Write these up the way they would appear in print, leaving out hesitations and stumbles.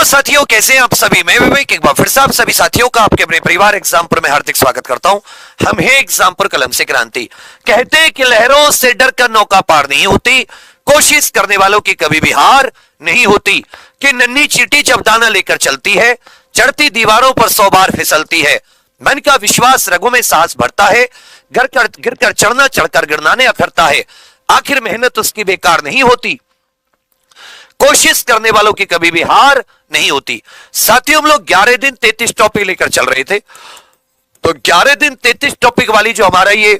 साथियों, कैसे हैं आप सभी। मैं विवेक एक बार फिर से आप सभी साथियों का आपके अपने परिवार एग्जामपुर में हार्दिक स्वागत करता हूं। हम हैं एग्जामपुर कलम से क्रांति। कहते हैं कि लहरों से डरकर नौका पार नहीं होती, कोशिश करने वालों की कभी भी हार नहीं होती। कि नन्ही चींटी जब दाना लेकर चलती है, चढ़ती दीवारों पर 100 बार फिसलती है। मन का विश्वास रगों में साहस भरता है, गिरकर चढ़ना, चढ़कर गिरना ने अखरता है। आखिर मेहनत उसकी बेकार नहीं होती, कोशिश करने वालों की कभी भी हार नहीं होती। साथियों, हम लोग 11 दिन 33 टॉपिक लेकर चल रहे थे। तो 11 दिन 33 टॉपिक वाली जो हमारा ये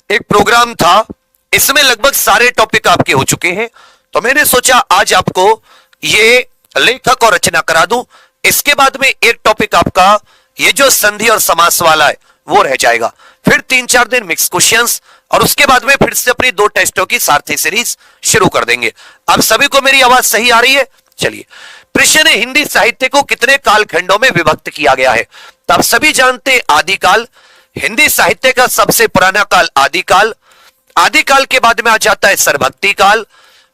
एक प्रोग्राम था, इसमें लगभग सारे टॉपिक आपके हो चुके हैं। तो मैंने सोचा आज आपको ये लेखक और रचना करा दूं। इसके बाद में एक टॉपिक आपका ये जो संधि और समास वाला है वो रह जाएगा। फिर 3-4 दिन मिक्स क्वेश्चंस, और उसके बाद में फिर से अपनी 2 टेस्टों की सारथी सीरीज शुरू कर देंगे। आप सभी को मेरी आवाज सही आ रही है? चलिए, प्रश्न है, हिंदी साहित्य को कितने कालखंडों में विभक्त किया गया है? तो आप सभी जानते हैं आदिकाल। हिंदी साहित्य का सबसे पुराना काल आदिकाल। आदिकाल के बाद में आ जाता है सरभक्ति काल।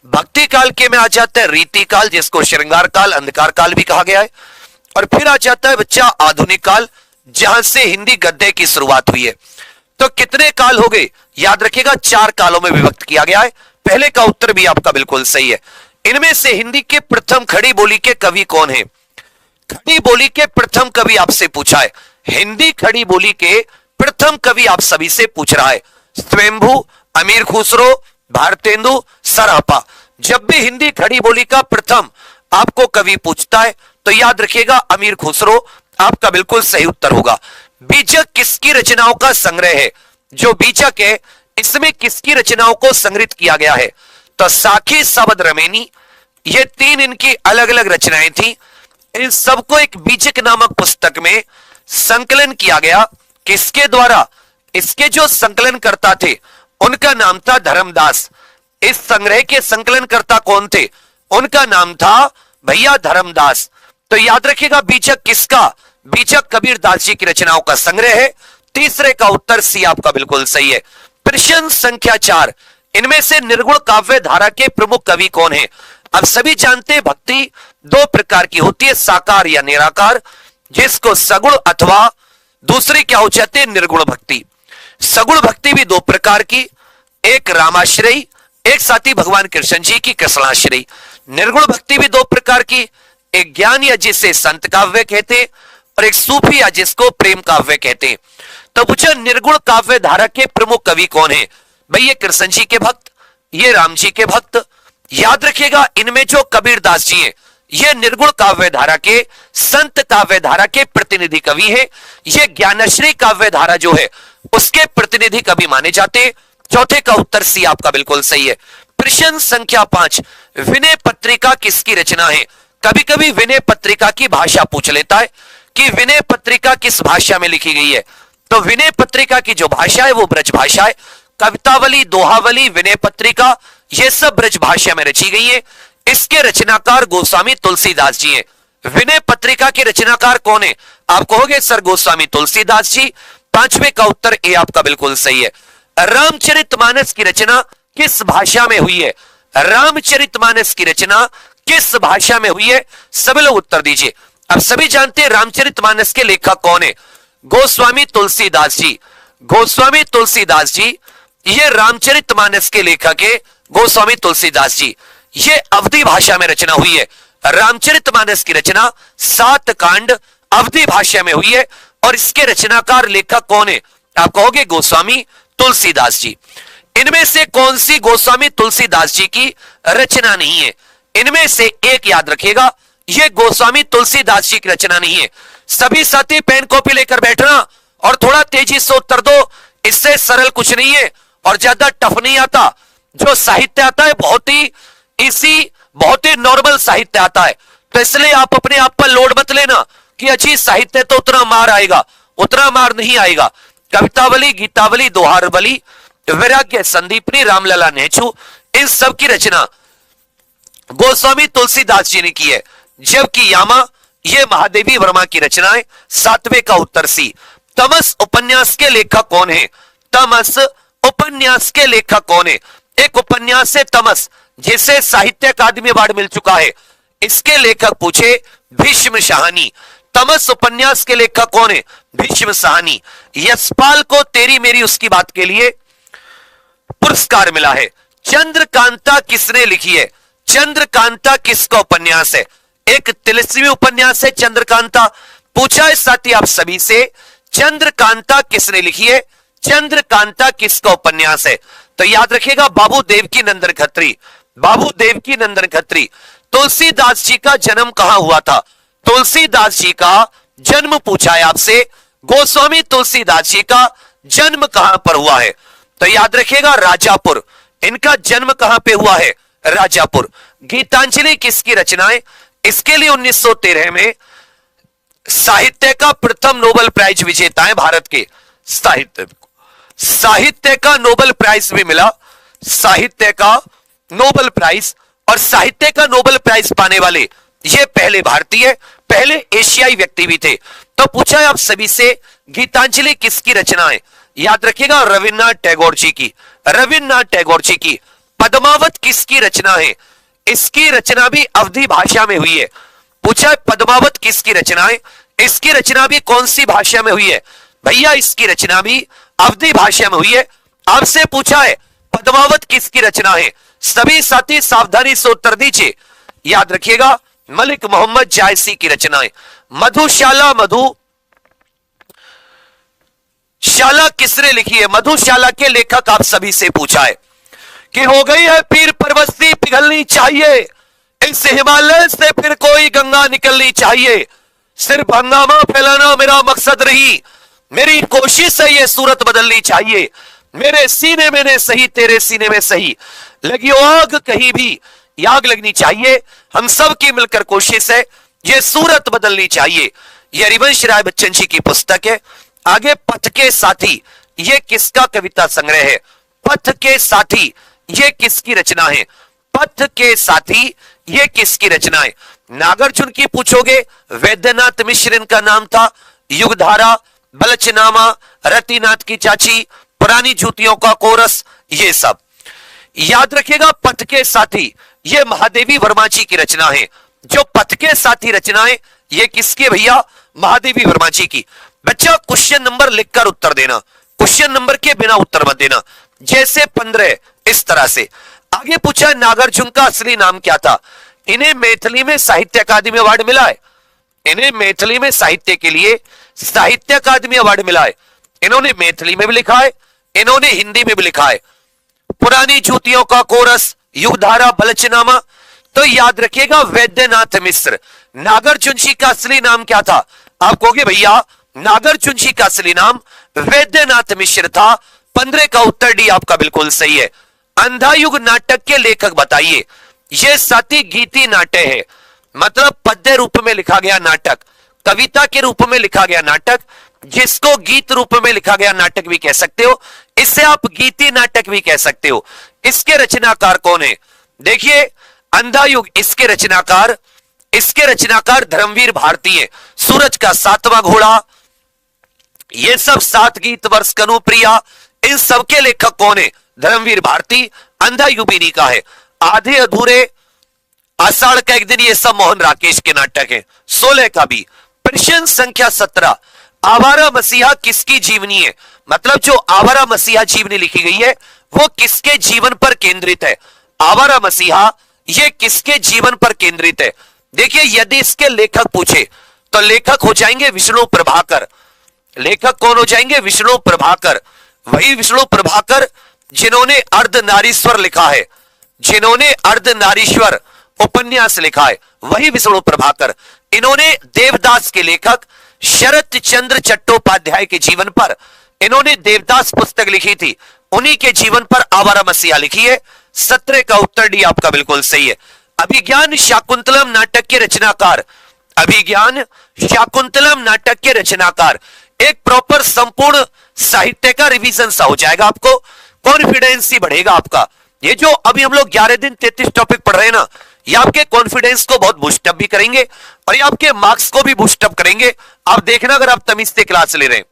भक्ति काल के में आ जाता है रीति काल, जिसको श्रृंगार काल, अंधकार काल भी कहा गया है। और फिर आ जाता है बच्चा आधुनिक काल, जहां से हिंदी गद्य की शुरुआत हुई है। तो कितने काल हो गए? याद रखिएगा, 4 कालों में विभक्त किया गया है। पहले का उत्तर भी आपका बिल्कुल सही है। इनमें से हिंदी के प्रथम खड़ी बोली के कवि कौन है? खड़ी बोली के प्रथम कवि आपसे पूछा है। हिंदी खड़ी बोली के प्रथम कवि आप सभी से पूछ रहा है। स्वयंभू, अमीर खुसरो, भारतेंदु, सरहपा। जब भी हिंदी खड़ी बोली का प्रथम आपको कवि पूछता है तो याद रखिएगा अमीर खुसरो आपका बिल्कुल सही उत्तर होगा। बीजक किसकी रचनाओं का संग्रह है? जो बीजक है इसमें किसकी रचनाओं को संग्रहित किया गया है? तो साखी, शबद, रमेनी, ये 3 इनकी अलग अलग रचनाएं थी। इन सबको एक बीजक नामक पुस्तक में संकलन किया गया। किसके द्वारा? इसके जो संकलन करता थे उनका नाम था धर्मदास। इस संग्रह के संकलनकर्ता कौन थे? उनका नाम था भैया धर्मदास। तो याद रखिएगा बीजक किसका? बीजक कबीरदास जी की रचनाओं का संग्रह है। तीसरे का उत्तर सी आपका बिल्कुल सही है। प्रश्न संख्या 4, इनमें से निर्गुण काव्य धारा के प्रमुख कवि कौन है? अब सभी जानते हैं भक्ति 2 प्रकार की होती है, साकार या निराकार, जिसको सगुण अथवा दूसरी क्या हो जाती है, निर्गुण भक्ति। सगुण भक्ति भी 2 प्रकार की, एक रामाश्रयी, एक साथी भगवान कृष्ण जी की कृष्णाश्रयी। निर्गुण भक्ति भी 2 प्रकार की, एक ज्ञान या जिसे संत काव्य कहते हैं, और एक सूफी या जिसको प्रेम काव्य कहते हैं। तो पूछा निर्गुण काव्य धारा के प्रमुख कवि कौन है? भाई ये कृष्ण जी के भक्त, ये राम जी के भक्त। याद रखिएगा इनमें जो कबीरदास जी हैं ये निर्गुण काव्य धारा के, संत काव्य धारा के प्रतिनिधि कवि हैं। ये ज्ञानश्री काव्य धारा जो है उसके प्रतिनिधि कवि माने जाते हैं। चौथे का उत्तर सी आपका बिल्कुल सही है। प्रश्न संख्या 5, विनय पत्रिका किसकी रचना है? कभी कभी विनय पत्रिका की भाषा पूछ लेता है कि विनय पत्रिका किस भाषा में लिखी गई है। तो विनय पत्रिका की जो भाषा है वो ब्रज भाषा है। कवितावली, दोहावली, विनय पत्रिका ये सब ब्रज भाषा में रची गई है। इसके रचनाकार गोस्वामी तुलसीदास जी हैं। विनय पत्रिका के रचनाकार कौन है? आप कहोगे सर गोस्वामी तुलसीदास जी। 5वें का उत्तर ए आपका बिल्कुल सही है। रामचरितमानस की रचना किस भाषा में हुई है? रामचरितमानस की रचना किस भाषा में हुई है? सभी लोग उत्तर दीजिए। अब सभी जानते हैं रामचरितमानस के लेखक कौन है? गोस्वामी तुलसीदास जी। गोस्वामी तुलसीदास जी ये रामचरितमानस के लेखक है, गोस्वामी तुलसीदास जी। ये अवधी भाषा में रचना हुई है। रामचरितमानस की रचना 7 कांड अवधी भाषा में हुई है, और इसके रचनाकार लेखक कौन है? आप कहोगे गोस्वामी तुलसीदास जी। इनमें से कौन सी गोस्वामी तुलसीदास जी की रचना नहीं है? इनमें से एक याद रखिएगा, यह गोस्वामी तुलसीदास जी की रचना नहीं है। सभी साथी पेन कॉपी लेकर बैठना और थोड़ा तेजी से उत्तर दो। इससे सरल कुछ नहीं है और ज्यादा टफ नहीं आता। जो साहित्य आता है बहुत ही इसी, बहुत ही नॉर्मल साहित्य आता है। तो इसलिए आप अपने आप पर लोड मत लेना कि अच्छी साहित्य तो उतना मार आएगा, उतना मार नहीं आएगा। कवितावली, गीतावली, दोहारवली, वैराग्य, संदीपनी, रामलला, नेचू, इन सब की रचना गोस्वामी तुलसीदास जी ने की है। जबकि यामा ये महादेवी वर्मा की रचना है। 7वें का उत्तर सी। तमस उपन्यास के लेखक कौन है? तमस उपन्यास के लेखक कौन है? एक उपन्यास है तमस, जिसे साहित्य अकादमी अवार्ड मिल चुका है। इसके लेखक पूछे भीष्म शाहनी। तमस उपन्यास के लेखक कौन है? भीष्म साहनी। यशपाल को तेरी मेरी उसकी बात के लिए पुरस्कार मिला है। चंद्रकांता किसने लिखी है? चंद्रकांता किसका उपन्यास है? एक तिलस्मी उपन्यास है चंद्रकांता। पूछा है साथी आप सभी से, चंद्रकांता किसने लिखी है? चंद्रकांता किसका उपन्यास है? तो याद रखिएगा, बाबू देवकी नंदन खत्री। बाबू देवकी नंदन खत्री। तुलसीदास जी का जन्म कहां हुआ था? तुलसीदास जी का जन्म पूछा है आपसे, गोस्वामी तुलसीदास जी का जन्म कहां पर हुआ है? तो याद रखिएगा राजापुर। इनका जन्म कहां पे हुआ है? राजापुर। गीतांजलि किसकी रचना है? इसके लिए 1913 में साहित्य का प्रथम नोबेल प्राइज विजेता है भारत के। साहित्य का नोबेल प्राइज भी मिला, साहित्य का नोबेल प्राइज। और साहित्य का नोबेल प्राइज पाने वाले ये पहले भारतीय, पहले एशियाई व्यक्ति भी थे। तो पूछा है आप सभी से, गीतांजलि किसकी रचना है? याद रखिएगा रविन्द्रनाथ टैगोर जी की। रविन्द्रनाथ टैगोर जी की। पद्मावत किसकी रचना है? इसकी रचना भी अवधी भाषा में हुई है। पूछा है पद्मावत किसकी रचना है? इसकी रचना भी कौन सी भाषा में हुई है? भैया इसकी रचना भी अवधी भाषा में हुई है। आपसे पूछा है पद्मावत किसकी रचना है? सभी साथी सावधानी से उत्तर दीजिए। याद रखिएगा मलिक मोहम्मद जायसी की रचना है। मधुशाला, मधुशाला किसने लिखी है? मधुशाला के लेखक आप सभी से पूछा है कि हो गई है पीर परवस्ती पिघलनी चाहिए, इस हिमालय से फिर कोई गंगा निकलनी चाहिए, सिर्फ हंगामा फैलाना मेरा मकसद रही, मेरी कोशिश है ये सूरत बदलनी चाहिए, मेरे सीने में ने सही तेरे सीने में सही, लगी आग कहीं भी आग लगनी चाहिए, हम सब की मिलकर कोशिश है ये सूरत बदलनी चाहिए। यह हरिवंश राय बच्चन जी की पुस्तक है। आगे पथ के साथी, ये किसका कविता संग्रह है? पथ के साथी ये किसकी रचना है? पथ के साथी ये किसकी रचना है? नागार्जुन की पूछोगे, वैद्यनाथ मिश्र इनका नाम था। युगधारा, बलचनामा, रतिनाथ की चाची, पुरानी जूतियों का कोरस, ये सब याद रखिएगा। पथ के साथी ये महादेवी वर्मा जी की रचना है। जो पथ के साथी रचना है ये किसकी भैया? महादेवी वर्मा जी की। बच्चा क्वेश्चन नंबर लिखकर उत्तर देना, क्वेश्चन नंबर के बिना उत्तर मत देना। जैसे 15 इस तरह से। आगे पूछा नागार्जुन का असली नाम क्या था? इन्हें मैथिली में साहित्य अकादमी अवार्ड मिला है। इन्हें मैथिली में साहित्य के लिए साहित्य अकादमी अवार्ड मिला है। इन्होंने मैथिली में भी लिखा है, इन्होंने हिंदी में भी लिखा है। पुरानी जूतियों का कोरस, युगधारा, बलचनामा। तो याद रखिएगा वैद्यनाथ मिश्र। नागार्जुन जी का असली नाम क्या था? आप कहोगे भैया नागार्जुन जी का असली नाम वैद्यनाथ मिश्र था। 15 का उत्तर डी आपका बिल्कुल सही है। अंधायुग नाटक के लेखक बताइए। यह साथी गीति नाट्य है, मतलब पद्य रूप में लिखा गया नाटक, कविता के रूप में लिखा गया नाटक, जिसको गीत रूप में लिखा गया नाटक भी कह सकते हो। इससे आप गीति नाटक भी कह सकते हो। इसके रचनाकार कौन है? देखिए अंधायुग, इसके रचनाकार धर्मवीर भारती है। सूरज का 7वां घोड़ा, ये सब 7 गीत, वर्ष कनुप्रिया, इन सबके लेखक कौन है? धर्मवीर भारती। अंधायुग इन्हीं का है। आधे अधूरे, आषाढ़ का एक दिन, ये सब मोहन राकेश के नाटक है। 16 का भी। प्रश्न संख्या 17, आवारा मसीहा किसकी जीवनी है? मतलब जो आवारा मसीहा जीवनी लिखी गई है वो किसके जीवन पर केंद्रित है? आवारा मसीहा ये किसके जीवन पर केंद्रित है? देखिए यदि इसके लेखक पूछे तो लेखक हो जाएंगे विष्णु प्रभाकर। लेखक कौन हो जाएंगे? विष्णु प्रभाकर। वही विष्णु प्रभाकर जिन्होंने अर्धनारीश्वर लिखा है, जिन्होंने अर्धनारीश्वर उपन्यास लिखा है, वही विष्णु प्रभाकर। इन्होंने देवदास के लेखक शरत चंद्र चट्टोपाध्याय के जीवन पर इन्होंने देवदास पुस्तक लिखी थी, उन्हीं के जीवन पर आवारा मसीहा लिखी है। 17 का उत्तर डी आपका बिल्कुल सही है। अभिज्ञान शाकुंतलम नाटक के रचनाकार, अभिज्ञान शाकुंतलम नाटक के रचनाकार। एक प्रॉपर संपूर्ण साहित्य का रिवीजन सा हो जाएगा, आपको कॉन्फिडेंस ही बढ़ेगा आपका। ये जो अभी हम लोग 11 दिन 33 टॉपिक पढ़ रहे हैं ना, ये आपके कॉन्फिडेंस को बहुत बूस्टअप भी करेंगे और ये आपके मार्क्स को भी बूस्टअप करेंगे। आप देखना अगर आप तमीज से क्लास ले रहे हैं।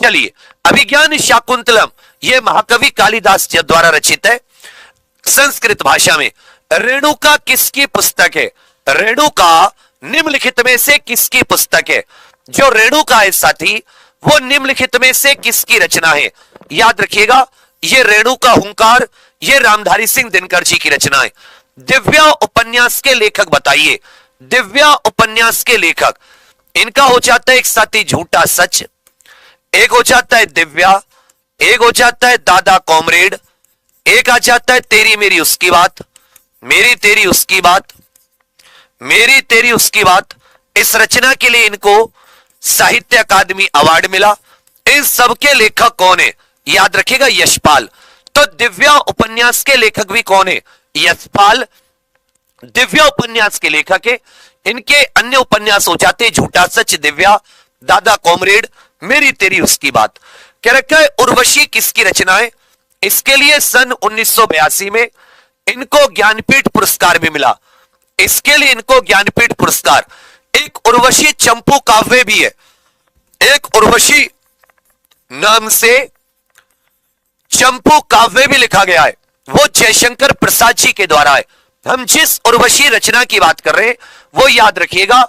चलिए, अभिज्ञान शाकुंतलम ये महाकवि कालिदास जी द्वारा रचित है संस्कृत भाषा में। रेणुका किसकी पुस्तक है? रेणुका निम्नलिखित में से किसकी पुस्तक है? जो रेणुका है साथी, वो निम्नलिखित में से किसकी रचना है? याद रखिएगा, ये रेणुका हुंकार, ये रामधारी सिंह दिनकर जी की रचना है। दिव्या उपन्यास के लेखक बताइए, दिव्या उपन्यास के लेखक। इनका हो जाता है एक साथी झूठा सच, एक हो जाता है दिव्या, एक हो जाता है दादा कॉमरेड, एक आ जाता है तेरी मेरी उसकी बात, मेरी तेरी उसकी बात, मेरी तेरी उसकी बात। इस रचना के लिए इनको साहित्य अकादमी अवार्ड मिला। इन सबके लेखक कौन है? याद रखिएगा, यशपाल। तो दिव्या उपन्यास के लेखक भी कौन है? यशपाल दिव्या उपन्यास के लेखक है। इनके अन्य उपन्यास हो जाते हैं झूठा सच, दिव्या, दादा कॉमरेड, मेरी तेरी उसकी बात। कह रखा है उर्वशी किसकी रचना है? इसके लिए सन 1982 में इनको ज्ञानपीठ पुरस्कार भी मिला। इसके लिए इनको ज्ञानपीठ पुरस्कार। एक उर्वशी चंपू काव्य भी है, एक उर्वशी नाम से चंपू काव्य भी लिखा गया है, वो जयशंकर प्रसाद जी के द्वारा है। हम जिस उर्वशी रचना की बात कर रहे हैं वो याद रखिएगा,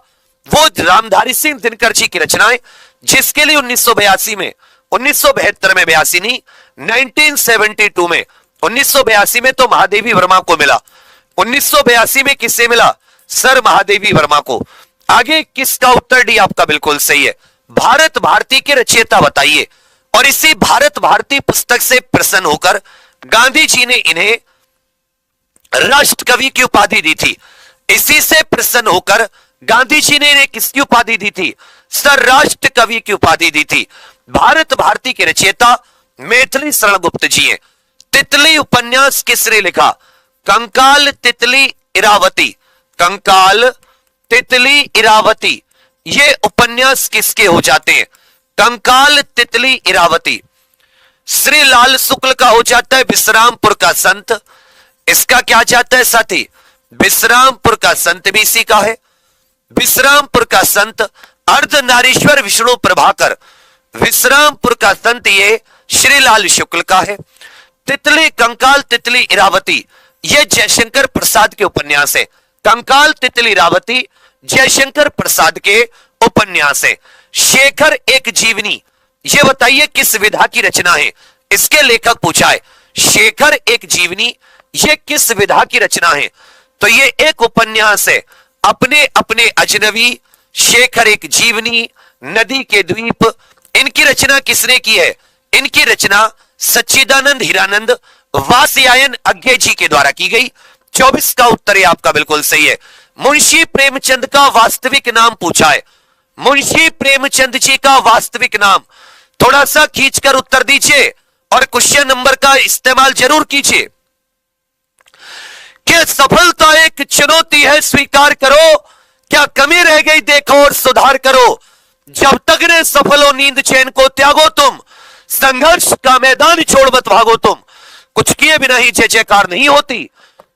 वो रामधारी सिंह दिनकर जी की रचना है, जिसके लिए 1982 में, 1972 में, 82 नहीं, 1972 में, 1982 में तो महादेवी वर्मा को मिला। 1982 में किससे मिला? सर महादेवी वर्मा को। आगे किसका उत्तर डी आपका बिल्कुल सही है। भारत भारती के रचयिता बताइए। और इसी भारत भारती पुस्तक से प्रसन्न होकर गांधी जी ने इन्हें राष्ट्र कवि की उपाधि दी थी। इसी से प्रसन्न होकर गांधी जी ने इन्हें किसकी उपाधि दी थी? सर राष्ट्र कवि की उपाधि दी थी। भारत भारती के रचयिता मैथिली शरण गुप्त जी हैं। तितली उपन्यास किसने लिखा? कंकाल तितली इरावती, कंकाल तितली इरावती, ये उपन्यास किसके हो जाते हैं? कंकाल तितली इरावती। श्री लाल शुक्ल का हो जाता है विश्रामपुर का संत। इसका क्या जाता है साथी? विश्रामपुर का संत भी इसी का है। विश्रामपुर का संत अर्धनारीश्वर विष्णु प्रभाकर, विश्रामपुर का संत ये श्रीलाल शुक्ल का है। तितली, कंकाल तितली इरावती, ये जयशंकर प्रसाद के उपन्यास है। कंकाल तितली इरावती जयशंकर प्रसाद के उपन्यास है। शेखर एक जीवनी, ये बताइए किस विधा की रचना है? इसके लेखक पूछा है। शेखर एक जीवनी ये किस विधा की रचना है? तो ये एक उपन्यास है, अपने अपने अजनबी, शेखर एक जीवनी, नदी के द्वीप। इनकी रचना किसने की है? इनकी रचना सच्चिदानंद हीरानंद वात्स्यायन अज्ञे जी के द्वारा की गई। 24 का उत्तर है आपका बिल्कुल सही है। मुंशी प्रेमचंद का वास्तविक नाम पूछा है। मुंशी प्रेमचंद जी का वास्तविक नाम, थोड़ा सा खींचकर उत्तर दीजिए और क्वेश्चन नंबर का इस्तेमाल जरूर कीजिए। क्या सफलता एक चुनौती है, स्वीकार करो, क्या कमी रह गई देखो और सुधार करो। जब तक ने सफल हो नींद चैन को त्यागो तुम, संघर्ष का मैदान छोड़ मत भागो तुम। कुछ किए बिना ही जय जयकार नहीं होती,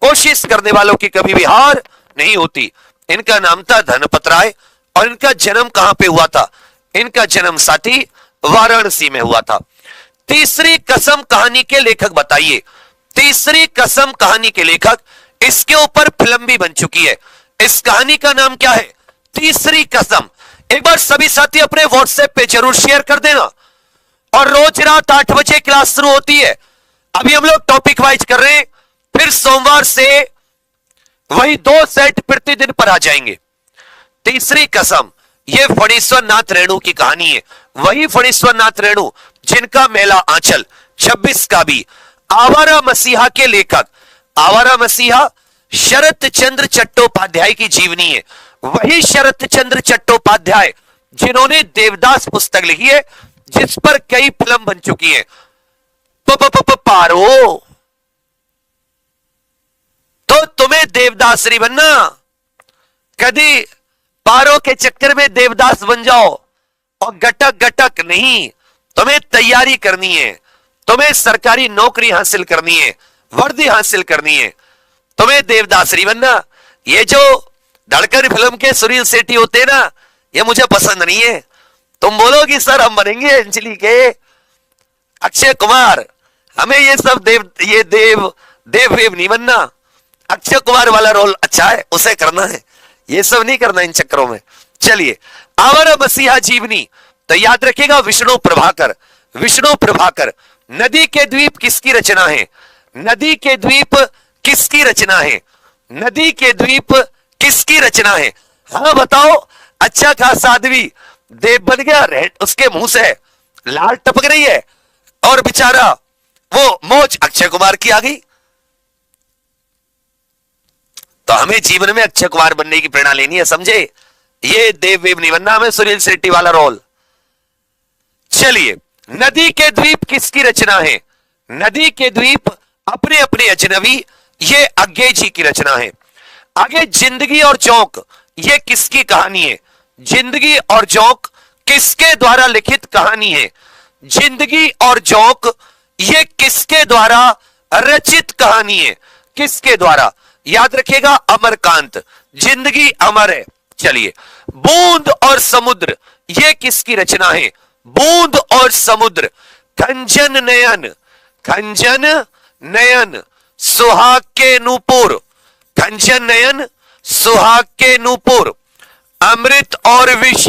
कोशिश करने वालों की कभी भी हार नहीं होती। इनका नाम था धनपत राय और इनका जन्म कहां पे हुआ था? इनका जन्म साथी वाराणसी में हुआ था। तीसरी कसम कहानी के लेखक बताइए। तीसरी कसम कहानी के लेखक, इसके ऊपर फिल्म भी बन चुकी है। इस कहानी का नाम क्या है? तीसरी कसम। एक बार सभी साथी अपने व्हाट्सएप पे जरूर शेयर कर देना। और रोज रात 8 बजे क्लास शुरू होती है। अभी हम लोग टॉपिक वाइज कर रहे हैं, फिर सोमवार से वही 2 सेट प्रतिदिन पर आ जाएंगे। तीसरी कसम, यह फणीश्वर नाथ रेणु की कहानी है। वही फणीश्वर नाथ रेणु जिनका मेला आंचल 26 का भी। आवारा मसीहा के लेखक, आवारा मसीहा शरत चंद्र चट्टोपाध्याय की जीवनी है। वही शरत चंद्र चट्टोपाध्याय जिन्होंने देवदास पुस्तक लिखी है, जिस पर कई फिल्म बन चुकी है। पारो, तो तुम्हें देवदास नहीं बनना, कभी पारो के चक्कर में देवदास बन जाओ और गटक गटक नहीं। तुम्हें तैयारी करनी है, तुम्हें सरकारी नौकरी हासिल करनी है, वर्दी हासिल करनी है, तुम्हें देवदास नहीं बनना। ये जो धड़कन फिल्म के सुनील शेट्टी होते हैं ना, ये मुझे पसंद नहीं है। तुम बोलोगी सर हम बनेंगे अंजलि के, अक्षय कुमार, हमें ये सब देव वेव नहीं बनना। अक्षय कुमार वाला रोल अच्छा है, उसे करना है। ये सब नहीं करना इन चक्करों में। चलिए, अवर मसीहा जीवनी, तो याद रखिएगा विष्णु प्रभाकर। विष्णु प्रभाकर, नदी के द्वीप किसकी रचना है? नदी के द्वीप किसकी रचना है? नदी के द्वीप किसकी रचना है? हाँ बताओ। अच्छा खासा आदमी देव बन गया, रेड उसके मुंह से लाल टपक रही है, और बेचारा वो मौज अक्षय कुमार की आ गई। तो हमें जीवन में अक्षय कुमार बनने की प्रेरणा लेनी है, समझे? ये देव वेव नहीं बनना हमें, सुनील शेट्टी वाला रोल। चलिए, नदी के द्वीप किसकी रचना है? नदी के द्वीप अपने अपने अजनबी, ये अज्ञे जी की रचना है। आगे, जिंदगी और जोंक, ये किसकी कहानी है? जिंदगी और जोंक किसके द्वारा लिखित कहानी है? जिंदगी और जोंक ये किसके द्वारा रचित कहानी है? किसके द्वारा? याद रखिएगा अमरकांत। जिंदगी अमर है। चलिए, बूंद और समुद्र, ये किसकी रचना है? बूंद और समुद्र, खंजन नयन, खंजन नयन सुहाग के नूपुर, खंजन नयन सुहाग के नूपुर। अमृत और विष,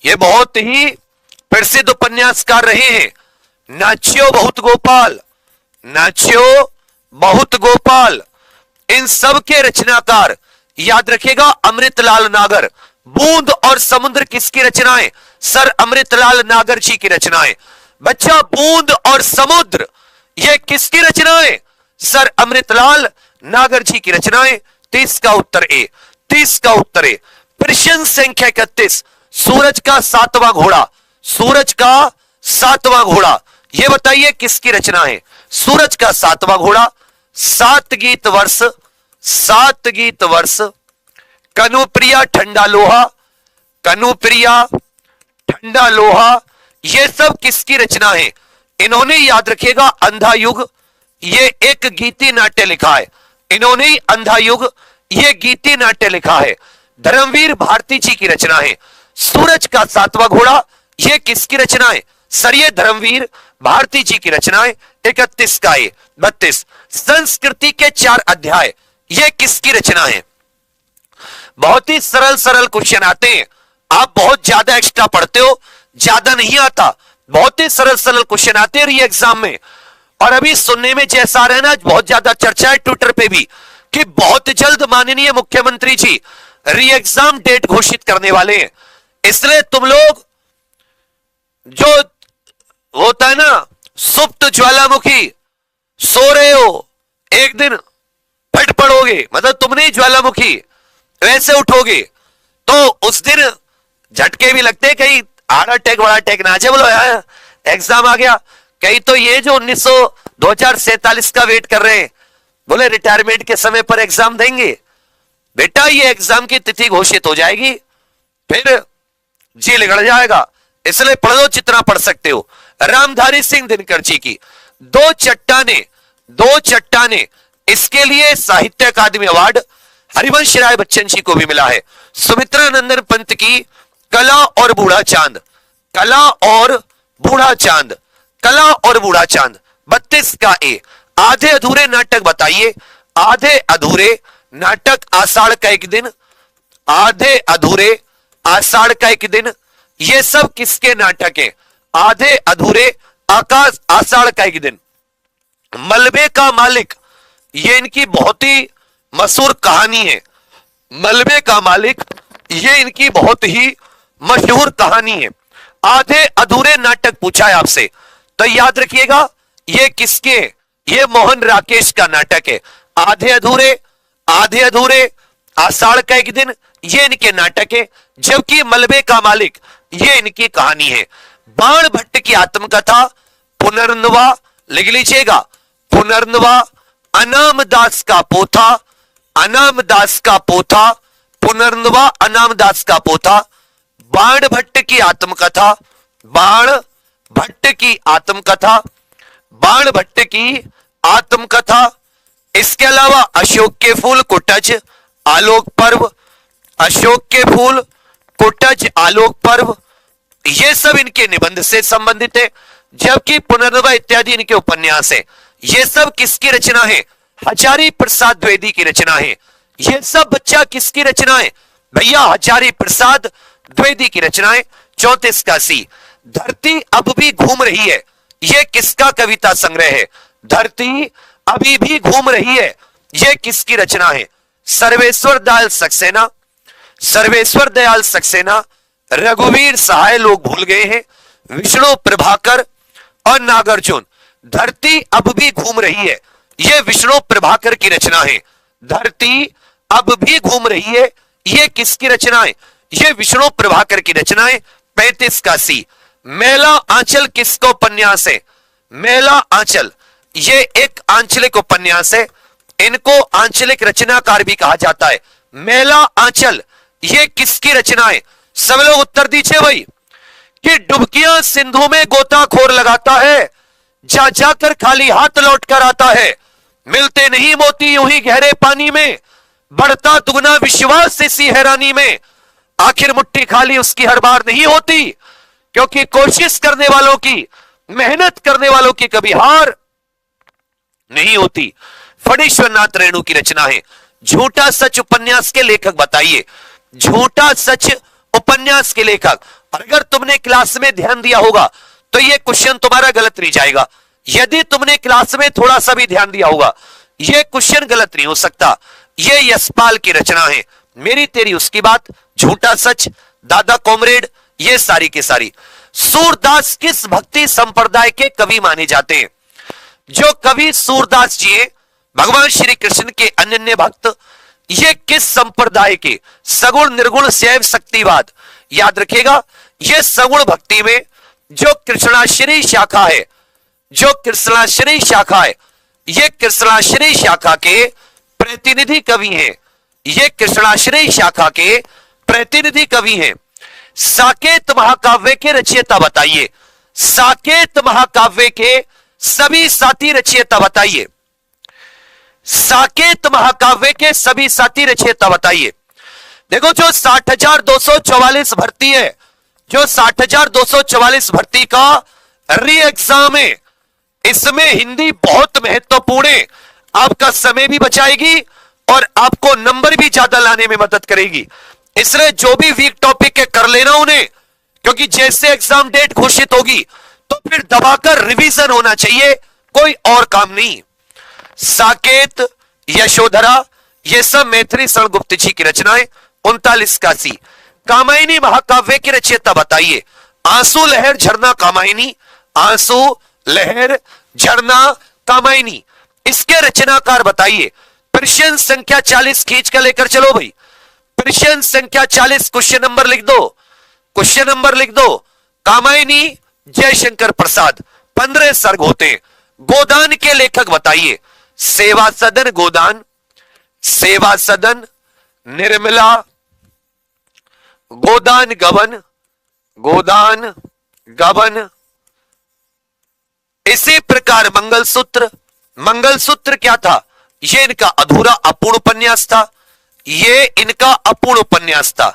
ये बहुत ही प्रसिद्ध उपन्यासकार रहे हैं। नाच्यो बहुत गोपाल, नाच्यो बहुत गोपाल, इन सब के रचनाकार याद रखिएगा अमृतलाल नागर। बूंद और समुद्र किसकी रचना है? सर अमृतलाल नागर जी की रचना है। बच्चा, बूंद और समुद्र ये किसकी रचना है? सर अमृतलाल नागर जी की रचना है। 30 का उत्तर ए, 30 का उत्तर ए। प्रश्न संख्या 31, सूरज का 7वां घोड़ा, सूरज का 7वां घोड़ा, यह बताइए किसकी रचना है? सूरज का 7वां घोड़ा, 7 गीत वर्ष, 7 गीत वर्ष, कनुप्रिया ठंडा लोहा, कनुप्रिया ठंडा लोहा, ये सब किसकी रचना है? इन्होंने याद रखिएगा अंधा युग, ये एक गीति नाट्य लिखा है। इन्होंने अंधा युग ये गीति नाट्य लिखा है। धर्मवीर भारती जी की रचना है। सूरज का 7वां घोड़ा ये किसकी रचना है? सर ये धर्मवीर भारती जी की रचना है। 31 का ए, 32, संस्कृति के 4 अध्याय, ये किसकी रचना है? बहुत ही सरल सरल क्वेश्चन आते हैं। आप बहुत ज्यादा एक्स्ट्रा पढ़ते हो, ज्यादा नहीं आता। बहुत ही सरल सरल क्वेश्चन आते हैं री एग्जाम में। और अभी सुनने में जैसा आ रहा है ना, बहुत ज्यादा चर्चा है ट्विटर पे भी कि बहुत जल्द माननीय मुख्यमंत्री जी री एग्जाम डेट घोषित करने वाले हैं। इसलिए तुम लोग जो होता है ना सुप्त ज्वालामुखी, सो रहे हो, एक दिन फट पड़ोगे, मतलब तुम नहीं ज्वालामुखी, वैसे उठोगे तो उस दिन झटके भी लगते हैं। कहीं आड़ा टेक बड़ा टेक ना आजे, बोलो यार एग्जाम आ गया। कहीं तो ये जो 2047 का वेट कर रहे हैं, बोले रिटायरमेंट के समय पर एग्जाम देंगे। बेटा ये एग्जाम की तिथि घोषित हो जाएगी, फिर जी लिगड़ जाएगा। इसलिए पढ़ लो जितना पढ़ सकते हो। रामधारी सिंह दिनकर जी की दो चट्टाने, इसके लिए साहित्य अकादमी अवार्ड हरिवंश राय बच्चन जी को भी मिला है। सुमित्रा नंदन पंत की कला और बूढ़ा चांद, कला और बूढ़ा चांद, कला और बूढ़ा चांद, 32 का ए। आधे अधूरे नाटक बताइए, आधे अधूरे नाटक आषाढ़ का एक दिन, आधे अधूरे आषाढ़ का एक दिन, ये सब किसके नाटक है? आधे अधूरे आकाश आषाढ़ का एक दिन। मलबे का मालिक, ये इनकी बहुत ही मशहूर कहानी है। मलबे का मालिक, ये इनकी बहुत ही मशहूर कहानी है। आधे अधूरे नाटक पूछा है आपसे, तो याद रखिएगा ये किसके? ये मोहन राकेश का नाटक है। आधे अधूरे आषाढ़ का एक दिन, ये इनके नाटक है। जबकि मलबे का मालिक, ये इनकी कहानी है। बाण भट्ट की आत्मकथा पुनर्नवा, लिख लीजिएगा, पुनर्नवा, अनामदास का पोथा, अनामदास का पोथा, पुनर्नवा अनामदास का पोथा, बाण भट्ट की आत्मकथा, बाण भट्ट की आत्मकथा, बाण भट्ट की आत्मकथा। इसके अलावा अशोक के फूल कुटज आलोक पर्व, अशोक के फूल कुटज आलोक पर्व, ये सब इनके निबंध से संबंधित है। जबकि पुनर्नवा इत्यादि इनके उपन्यास है। ये सब किसकी रचना है? हजारी प्रसाद द्विवेदी की रचना है। ये सब बच्चा किसकी रचना है? भैया हजारी प्रसाद द्विवेदी की रचनाएं। 34 का सी, धरती अब भी घूम रही है, यह किसका कविता संग्रह है? धरती अभी भी घूम रही है, यह किसकी रचना है? सर्वेश्वर दयाल सक्सेना, सर्वेश्वर दयाल सक्सेना, रघुवीर सहाय लोग भूल गए हैं, विष्णु प्रभाकर और नागार्जुन। धरती अब भी घूम रही है, यह विष्णु प्रभाकर की रचना है। धरती अब भी घूम रही है, यह किसकी रचना है? यह विष्णु प्रभाकर की रचना है। 35 का सी, मेला आंचल किसका उपन्यास है? मेला आंचल ये एक आंचलिक उपन्यास है, इनको आंचलिक रचनाकार भी कहा जाता है। मेला आंचल ये किसकी रचना है? सब लोग उत्तर दीजिए भाई। कि डुबकियां सिंधु में गोताखोर लगाता है, जा जाकर खाली हाथ लौट कर आता है, मिलते नहीं मोती यूं ही गहरे पानी में, बढ़ता दुगना विश्वास इसी हैरानी में, आखिर मुट्ठी खाली उसकी हर बार नहीं होती, क्योंकि कोशिश करने वालों की, मेहनत करने वालों की कभी हार नहीं होती। फणीश्वर नाथ रेणु की रचना है। झूठा सच उपन्यास के लेखक बताइए। झूठा सच उपन्यास के लेखक। और अगर तुमने क्लास में ध्यान दिया होगा तो यह क्वेश्चन तुम्हारा गलत नहीं जाएगा। यदि तुमने क्लास में थोड़ा सा भी ध्यान दिया होगा यह क्वेश्चन गलत नहीं हो सकता। यह यशपाल की रचना है। मेरी तेरी उसकी बात, झूठा सच, दादा कॉमरेड, ये सारी की सारी। सूरदास किस भक्ति संप्रदाय के कवि माने जाते हैं? जो कवि सूरदास जी हैं, भगवान श्री कृष्ण के अनन्य भक्त, ये किस संप्रदाय के? सगुण निर्गुण शैव शक्तिवाद। याद रखिएगा, ये सगुण भक्ति में जो कृष्णाश्रयी शाखा है, जो कृष्णाश्रयी शाखा है, ये कृष्णाश्रयी शाखा के प्रतिनिधि कवि हैं। ये कृष्णाश्रयी शाखा के प्रतिनिधि कवि हैं। साकेत महाकाव्य के रचयिता बताइए। साकेत महाकाव्य के सभी साथी रचयिता बताइए। साकेत महाकाव्य के सभी साथी रचयिता बताइए। देखो, जो 60,244 भर्ती है, जो 60,244 भर्ती का री एग्जाम है, इसमें हिंदी बहुत महत्वपूर्ण है। आपका समय भी बचाएगी और आपको नंबर भी ज्यादा लाने में मदद करेगी। इसलिए जो भी वीक टॉपिक है कर लेना उन्हें, क्योंकि जैसे एग्जाम डेट घोषित होगी तो फिर दबाकर रिवीजन होना चाहिए, कोई और काम नहीं। साकेत, यशोधरा, ये सब मैथिली शरण गुप्त जी की रचनाएं। 39 का सी, कामायनी महाकाव्य की रचयिता बताइए। आंसू लहर झरना कामायनी। आंसू लहर झरना कामायनी, इसके रचनाकार बताइए। प्रश्न संख्या 40 खींच कर लेकर चलो भाई। प्रश्न संख्या 40 क्वेश्चन नंबर लिख दो। क्वेश्चन नंबर लिख दो। कामायनी जयशंकर प्रसाद। 15 सर्ग होते हैं। गोदान के लेखक बताइए। सेवा सदन गोदान, सेवा सदन, निर्मला, गोदान गबन, गोदान गबन। इसी प्रकार मंगलसूत्र। मंगलसूत्र क्या था? यह इनका अधूरा अपूर्ण उपन्यास था। ये इनका अपूर्ण उपन्यास था।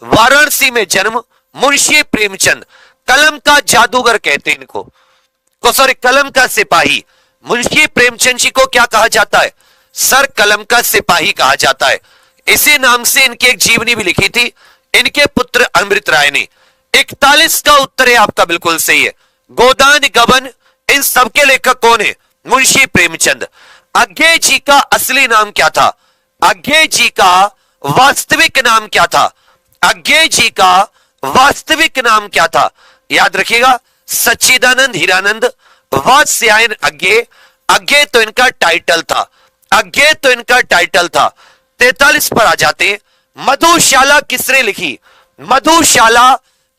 वाराणसी में जन्म, मुंशी प्रेमचंद। कलम का जादूगर कहते हैं इनको, सॉरी कलम का सिपाही। मुंशी प्रेमचंद जी को क्या कहा जाता है? सर कलम का सिपाही कहा जाता है। इसी नाम से इनकी एक जीवनी भी लिखी थी इनके पुत्र अमृत राय ने। 41 का उत्तर है आपका, बिल्कुल सही है। गोदान गबन, इन सबके लेखक कौन है? मुंशी प्रेमचंद। अज्ञेय जी का असली नाम क्या था? अज्ञेय जी का वास्तविक नाम क्या था? अज्ञेय जी का वास्तविक नाम क्या था? याद रखिएगा, सच्चिदानंद हीरानंद वात्स्यायन अज्ञेय। अज्ञेय तो इनका टाइटल था। अज्ञेय तो इनका टाइटल था। 43 पर आ जाते हैं। मधुशाला किसने लिखी? मधुशाला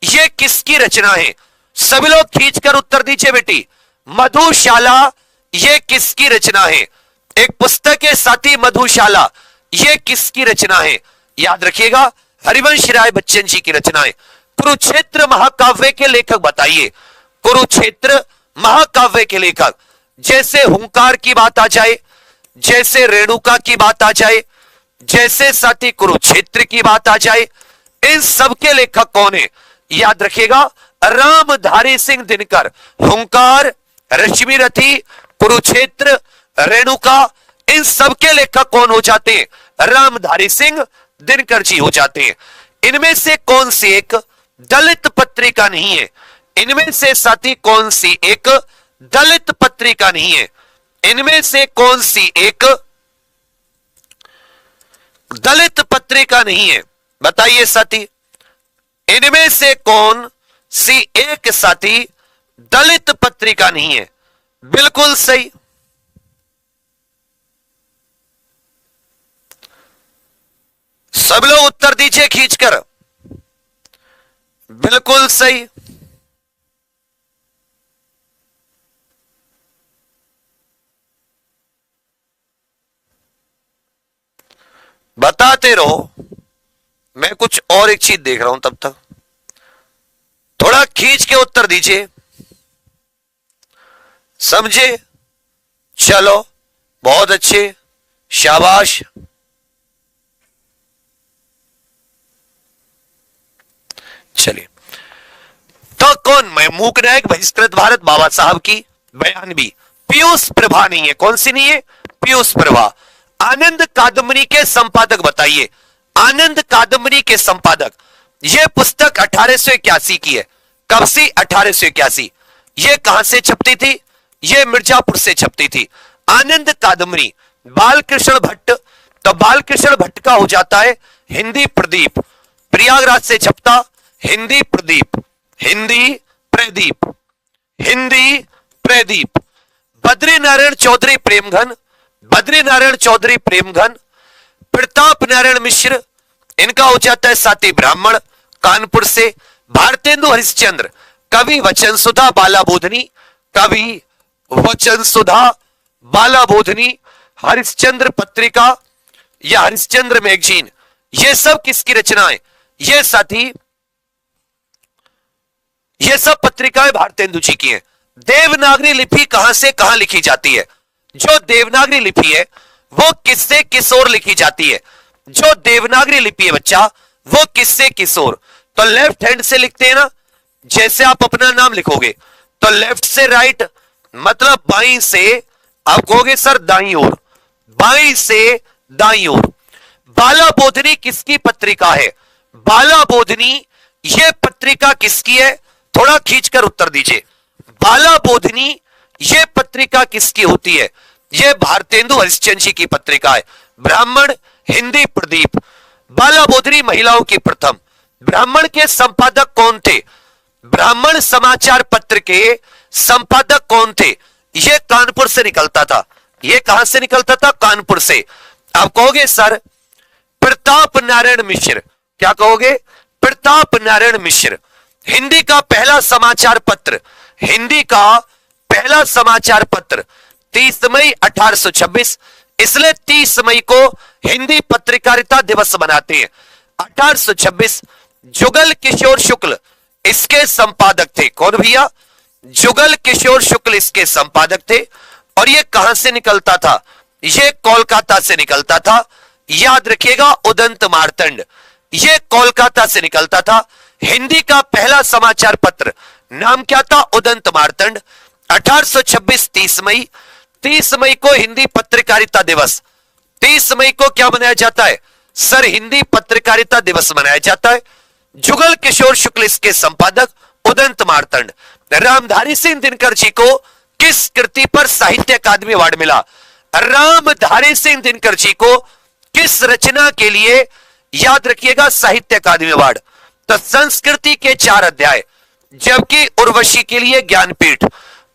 ये किसकी रचना है? सभी लोग खींचकर उत्तर दीजिए बेटी। मधुशाला ये किसकी रचना है? एक पुस्तक है साथी मधुशाला, ये किसकी रचना है? याद रखिएगा, हरिवंश राय बच्चन जी की रचना है। कुरुक्षेत्र महाकाव्य के लेखक बताइए। कुरुक्षेत्र महाकाव्य के लेखक, जैसे हुंकार की बात आ जाए, जैसे रेणुका की बात आ जाए, जैसे साथी कुरुक्षेत्र की बात आ जाए, इन सबके लेखक कौन है? याद रखिएगा, रामधारी सिंह दिनकर। हुंकार, रश्मि रथी, कुरुक्षेत्र, रेणुका, इन सबके लेखक कौन हो जाते हैं? रामधारी सिंह दिनकर जी हो जाते हैं। इनमें से कौन सी एक दलित पत्रिका नहीं है? इनमें से साथी कौन सी एक दलित पत्रिका नहीं है? इनमें से कौन सी एक दलित पत्रिका नहीं है? बताइए साथी, इनमें से कौन सी एक साथी दलित पत्रिका नहीं है? बिल्कुल सही, सब लोग उत्तर दीजिए खींचकर। बिल्कुल सही, बताते रहो, मैं कुछ और एक चीज देख रहा हूं, तब तक थोड़ा खींच के उत्तर दीजिए, समझे? चलो बहुत अच्छे, शाबाश। चलिए, तो कौन मूक नायक बहिष्कृत भारत बाबा साहब की बयानबी। पीयूष प्रभा नहीं है, कौन सी नहीं है? पीयूष प्रभा। आनंद कादम्बरी के संपादक बताइए, आनंद कादम्बरी के संपादक। यह पुस्तक 1881 की है। कब सी? 1881। यह कहां से छपती थी? यह मिर्जापुर से छपती थी। आनंद कादम्बरी बालकृष्ण भट्ट, तो बालकृष्ण भट्ट का हो जाता है हिंदी प्रदीप। प्रयागराज से छपता हिंदी प्रदीप, हिंदी प्रदीप, हिंदी प्रदीप। बद्री नारायण चौधरी प्रेमघन, बद्री नारायण चौधरी प्रेमघन। प्रताप नारायण मिश्र, इनका हो जाता है साथी ब्राह्मण, कानपुर से। भारतेंदु हरिश्चंद्र, कवि वचन सुधा बाला बोधनी, कवि वचन सुधा बाला बोधनी। हरिश्चंद्र पत्रिका या हरिश्चंद्र मैगजीन, ये सब किसकी रचनाएं? ये साथी, ये सब पत्रिकाएं भारतेंदु जी की हैं। देवनागरी लिपि कहां से कहां लिखी जाती है? जो देवनागरी लिपि है वो किससे किस ओर लिखी जाती है? जो देवनागरी लिपि है बच्चा, वो किससे किस ओर? तो लेफ्ट हैंड से लिखते हैं ना, जैसे आप अपना नाम लिखोगे तो लेफ्ट से राइट, मतलब बाईं से। आप कहोगे सर दाईं ओर, बाईं से दाईं ओर। बाला बोधनी किसकी पत्रिका है? बाला बोधनी ये पत्रिका किसकी है? थोड़ा खींचकर उत्तर दीजिए। बाला बोधनी ये पत्रिका किसकी होती है? ये भारतेंदु हरिश्चंद्र जी की पत्रिका है। ब्राह्मण, हिंदी प्रदीप। बाला बोधनी महिलाओं की प्रथम। ब्राह्मण के संपादक कौन थे? ब्राह्मण समाचार पत्र के संपादक कौन थे? ये कानपुर से निकलता था। ये कहां से निकलता था? कानपुर से। आप कहोगे सर प्रताप नारायण मिश्र, क्या कहोगे? प्रताप नारायण मिश्र। हिंदी का पहला समाचार पत्र, हिंदी का पहला समाचार पत्र 30 मई 1826, इसलिए 30 मई को हिंदी पत्रकारिता दिवस मनाते हैं। 1826। जुगल किशोर शुक्ल इसके संपादक थे। कौन भैया? जुगल किशोर शुक्ल इसके संपादक थे। और ये कहां से निकलता था? ये कोलकाता से निकलता था। याद रखिएगा, उदंत मार्तंड, ये कोलकाता से निकलता था। हिंदी का पहला समाचार पत्र नाम क्या था? उदंत मार्तंड। 1826 30 मई। 30 मई को हिंदी पत्रकारिता दिवस। 30 मई को क्या मनाया जाता है सर? हिंदी पत्रकारिता दिवस मनाया जाता है। जुगल किशोर शुक्ल इसके संपादक, उदंत मार्तंड। रामधारी सिंह दिनकर जी को किस कृति पर साहित्य अकादमी अवार्ड मिला? रामधारी सिंह दिनकर जी को किस रचना के लिए, याद रखिएगा, साहित्य अकादमी अवार्ड? तो संस्कृति के 4 अध्याय, जबकि उर्वशी के लिए ज्ञानपीठ।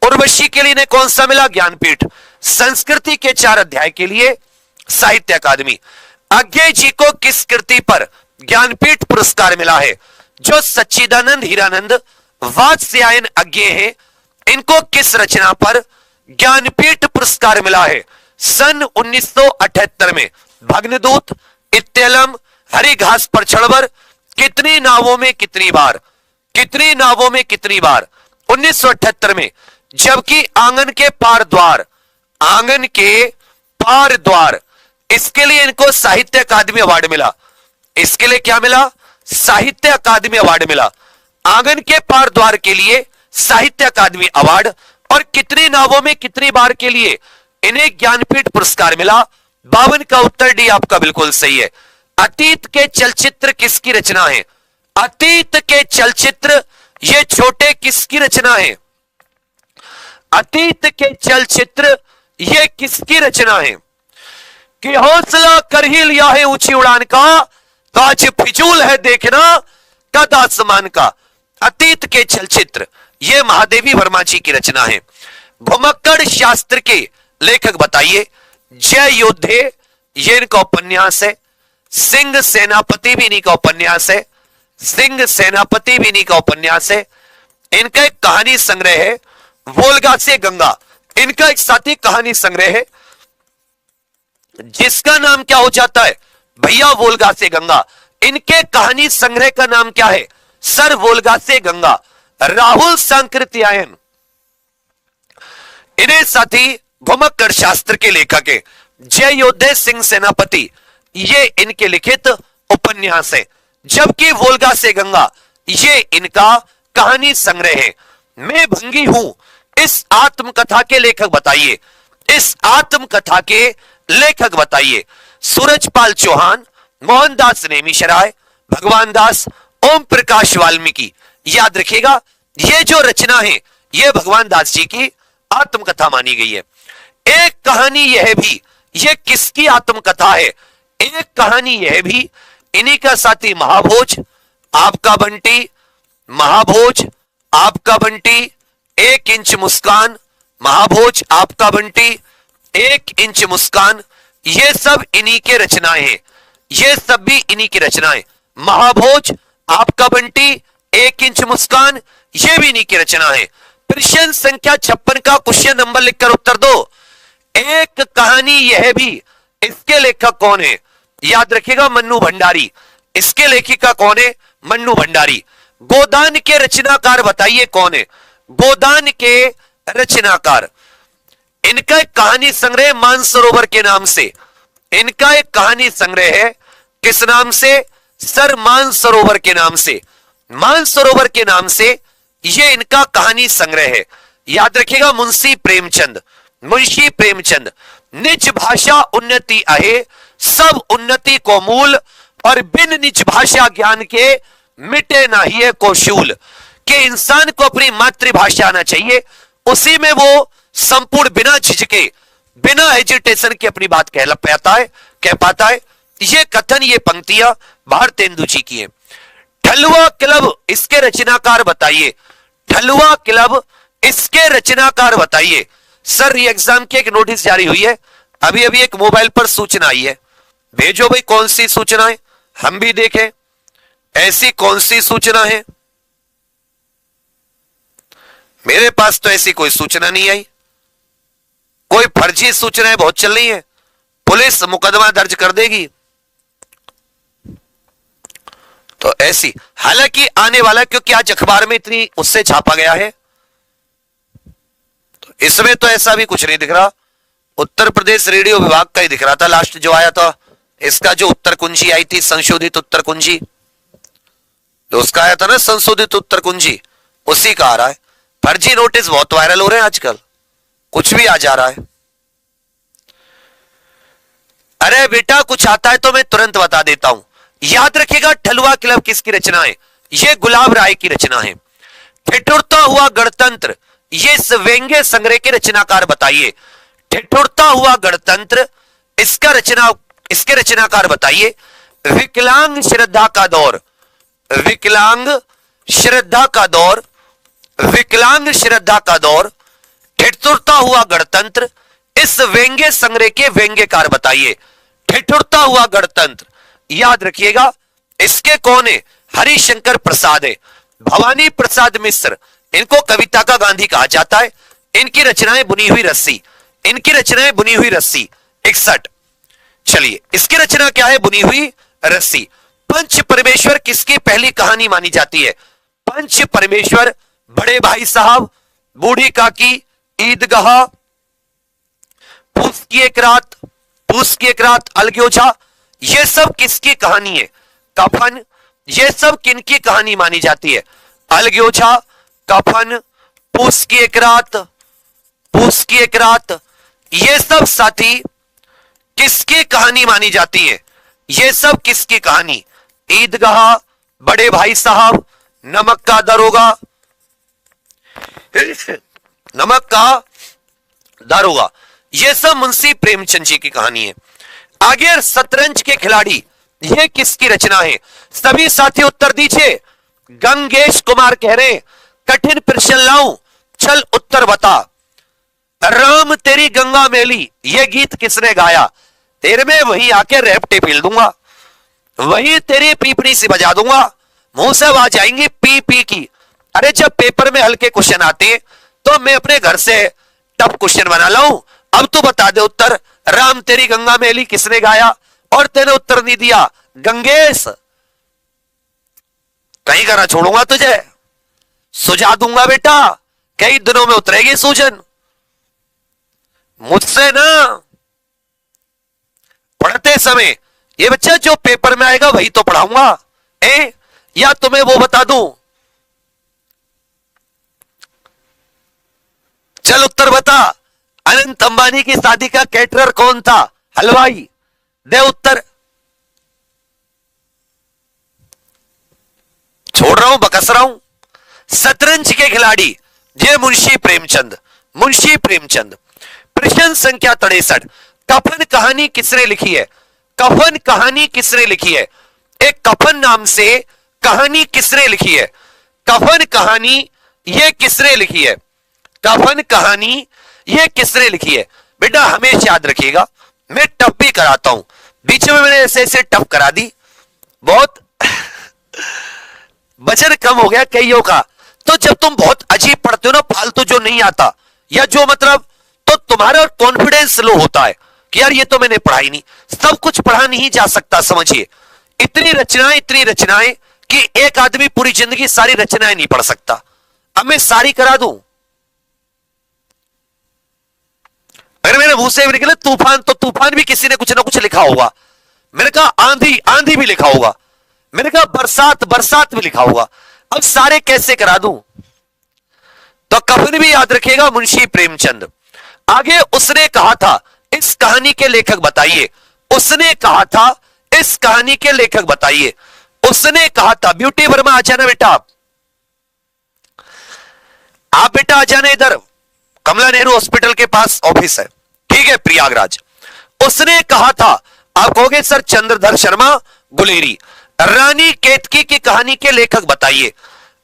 उर्वशी के लिए कौन सा मिला? ज्ञानपीठ। संस्कृति के 4 अध्याय के लिए साहित्य अकादमी। अज्ञे जी को किस कृति पर ज्ञानपीठ पुरस्कार मिला है? जो सच्चिदानंद हीरानंद वात्स्यायन अज्ञे हैं, इनको किस रचना पर ज्ञानपीठ पुरस्कार मिला है? सन 1978 में। भग्नदूत, इत्तेलम, हरी घास पर चढ़वर, कितनी नावों में कितनी बार, कितनी नावों में कितनी बार, 1978 में। जबकि आंगन के पार द्वार, आंगन के पार द्वार, इसके लिए इनको साहित्य अकादमी अवार्ड मिला। इसके लिए क्या मिला? साहित्य अकादमी अवार्ड मिला। आंगन के पार द्वार के लिए साहित्य अकादमी अवार्ड। और कितनी नावों में कितनी बार के लिए इन्हें ज्ञानपीठ पुरस्कार मिला? 52 का उत्तर डी आपका बिल्कुल सही है। अतीत के चलचित्र किसकी रचना है? अतीत के चलचित्र ये छोटे किसकी रचना है? अतीत के चलचित्र ये किसकी रचना है? कि हौसला कर ही लिया है ऊंची उड़ान का, तो आज फिजूल है देखना कद आसमान का। अतीत के चलचित्र ये महादेवी वर्मा जी की रचना है। भुमक्कड़ शास्त्र के लेखक बताइए। जय योद्धे ये इनका उपन्यास है। सिंह सेनापति भी इन्हीं का उपन्यास है। सिंह सेनापति भी इन्हीं का उपन्यास है। इनका एक कहानी संग्रह है वोल्गा से गंगा। इनका एक साथी कहानी संग्रह है जिसका नाम क्या हो जाता है भैया? वोल्गा से गंगा। इनके कहानी संग्रह का नाम क्या है? सर वोल्गा से गंगा। राहुल सांकृत्यायन इन्हें साथी भुमक्कड़ शास्त्र के लेखक है। जय योद्धे सिंह सेनापति ये इनके लिखित उपन्यास है, जबकि वोल्गा से गंगा ये इनका कहानी संग्रह है। मैं भंगी हूं इस आत्मकथा के लेखक बताइए। इस आत्मकथा के लेखक बताइए। सूरजपाल चौहान, मोहनदास नेमिशराय, भगवान दास, ओम प्रकाश वाल्मीकि। याद रखिएगा ये जो रचना है ये भगवान दास जी की आत्मकथा मानी गई है। एक कहानी यह भी ये किसकी आत्मकथा है? एक कहानी यह भी इन्हीं का साथी महाभोज, आपका बंटी, महाभोज, आपका बंटी, 1 इंच मुस्कान, महाभोज, आपका बंटी, 1 इंच मुस्कान, ये सब इन्हीं के रचनाएं हैं। ये सब भी इन्हीं की रचनाएं। महाभोज, आपका बंटी, 1 इंच मुस्कान, ये भी इन्हीं की रचना है। प्रश्न संख्या 56 का क्वेश्चन नंबर लिखकर उत्तर दो। एक कहानी यह भी, इसके लेखक कौन है? याद रखिएगा मन्नू भंडारी। इसके लेखिका कौन है? मन्नू भंडारी। गोदान के रचनाकार बताइए कौन है? गोदान के रचनाकार। इनका एक कहानी संग्रह मानसरोवर के नाम से। इनका एक कहानी संग्रह है किस नाम से? सर मानसरोवर के नाम से। मानसरोवर के नाम से ये इनका कहानी संग्रह है। याद रखिएगा मुंशी प्रेमचंद। मुंशी प्रेमचंद। निज भाषा उन्नति आहे सब उन्नति को मूल, और बिन निज भाषा ज्ञान के मिटे ना ही कौशूल। कि इंसान को अपनी मातृभाषा आना चाहिए, उसी में वो संपूर्ण बिना झिझके बिना हेजिटेशन के अपनी बात कह पाता है। ये कथन ये पंक्तियां भारतेंदु जी की है। ठलुआ क्लब इसके रचनाकार बताइए। ठलुआ क्लब इसके रचनाकार बताइए। सर ये एग्जाम की एक नोटिस जारी हुई है, अभी अभी एक मोबाइल पर सूचना आई है। भेजो भाई कौन सी सूचना है, हम भी देखें ऐसी कौन सी सूचना है। मेरे पास तो ऐसी कोई सूचना नहीं आई। कोई फर्जी सूचनाएं बहुत चल रही है, पुलिस मुकदमा दर्ज कर देगी। तो ऐसी, हालांकि आने वाला, क्योंकि आज अखबार में इतनी उससे छापा गया है, तो इसमें तो ऐसा भी कुछ नहीं दिख रहा। उत्तर प्रदेश रेडियो विभाग का ही दिख रहा था लास्ट जो आया था। इसका जो उत्तर कुंजी आई थी, संशोधित उत्तर कुंजी, जो उसका आया था ना संशोधित उत्तर कुंजी, उसी का आ रहा है। फर्जी नोटिस बहुत वायरल हो रहे हैं आजकल, कुछ भी आ जा रहा है। अरे बेटा कुछ आता है तो मैं तुरंत बता देता हूं। याद रखिएगा ठलुआ क्लब किसकी रचना है? यह गुलाब राय की रचना है। ठिठुरता हुआ गणतंत्र ये व्यंग्य संग्रह के रचनाकार बताइए। ठिठुरता हुआ गणतंत्र इसके रचनाकार बताइए। विकलांग श्रद्धा का दौर, विकलांग श्रद्धा का दौर, विकलांग श्रद्धा का दौर, ठिठुरता हुआ गणतंत्र, इस व्यंग्य संग्रह के व्यंग्यकार बताइए। ठिठुरता हुआ गणतंत्र, याद रखिएगा इसके कौन है? हरिशंकर प्रसाद है। भवानी प्रसाद मिश्र, इनको कविता का गांधी कहा जाता है। इनकी रचनाएं बुनी हुई रस्सी, इनकी रचनाएं बुनी हुई रस्सी 61। चलिए इसकी रचना क्या है? बुनी हुई रस्सी। पंच परमेश्वर किसकी पहली कहानी मानी जाती है? पंच परमेश्वर, बड़े भाई साहब, बूढ़ी काकी, ईदगाह, पूस की एक रात, अलग्योजा, ये सब किसकी कहानी है? कफन, ये सब किनकी कहानी मानी जाती है? अलग्योजा, कफन, पूस की एक रात, ये सब साथी किसकी कहानी मानी जाती है? ये सब किसकी कहानी? ईदगाह, बड़े भाई साहब, नमक का दरोगा, नमक का दारोगा, ये सब मुंशी प्रेमचंद जी की कहानी है। आगे शतरंज के खिलाड़ी, ये किसकी रचना है? सभी साथी उत्तर दीजिए। गंगेश कुमार कह रहे, कठिन प्रश्न लाऊं, चल उत्तर बता। राम तेरी गंगा मैली, ये गीत किसने गाया? तेरे में वहीं आके रेपटे पील दूंगा, वहीं तेरी पीपड़ी से बजा दूंगा, मुंह से आवाज आएंगी पी पी की। अरे जब पेपर में हल्के क्वेश्चन आते हैं तो मैं अपने घर से टफ क्वेश्चन बना लाऊं। अब तू बता दे उत्तर, राम तेरी गंगा मैली किसने गाया? और तेने उत्तर नहीं दिया। गंगेश, कहीं करा छोड़ूंगा तुझे, सुझा दूंगा बेटा, कई दिनों में उतरेगी सूजन। मुझसे ना पढ़ते समय ये बच्चा जो पेपर में आएगा वही तो पढ़ाऊंगा, या तुम्हें वो बता दूं? चल उत्तर बता। अनंत अंबानी की शादी का कैटरर कौन था? हलवाई। दे उत्तर। छोड़ रहा हूं, बकस रहा हूं। शतरंज के खिलाड़ी, ये मुंशी प्रेमचंद, मुंशी प्रेमचंद। प्रश्न संख्या 63, कफन कहानी किसने लिखी है? कफन कहानी किसने लिखी है? एक कफन नाम से कहानी किसने लिखी है? कफन कहानी ये किसने लिखी है? कफन कहानी ये किसने लिखी है? बेटा हमेशा याद रखिएगा, मैं टफ भी कराता हूं, बीच में मैंने ऐसे ऐसे टफ करा दी, बहुत वजन कम हो गया कईयों का। तो जब तुम बहुत अजीब पढ़ते हो ना, फालतू जो नहीं आता या जो मतलब, तो तुम्हारा कॉन्फिडेंस लो होता है कि यार ये तो मैंने पढ़ा ही नहीं। सब कुछ पढ़ा नहीं जा सकता, समझिए। इतनी रचनाएं कि एक आदमी पूरी जिंदगी सारी रचनाएं नहीं पढ़ सकता। अब मैं सारी करा दूं, अगर मेरे मुंह से भी निकले तूफान, तो तूफान भी किसी ने कुछ ना कुछ लिखा होगा। मैंने कहा आंधी, आंधी भी लिखा होगा। मैंने कहा बरसात, बरसात भी लिखा होगा। अब सारे कैसे करा दूं? तो कफन भी याद रखिएगा, मुंशी प्रेमचंद। आगे उसने कहा था, इस कहानी के लेखक बताइए। उसने कहा था, इस कहानी के लेखक बताइए। उसने कहा था, ब्यूटी वर्मा आ जाना बेटा, आप बेटा आ जाना इधर, कमला नेहरू हॉस्पिटल के पास ऑफिस है, ठीक है, प्रयागराज। उसने कहा था, आप कहोगे सर चंद्रधर शर्मा गुलेरी। रानी केतकी की कहानी के लेखक बताइए।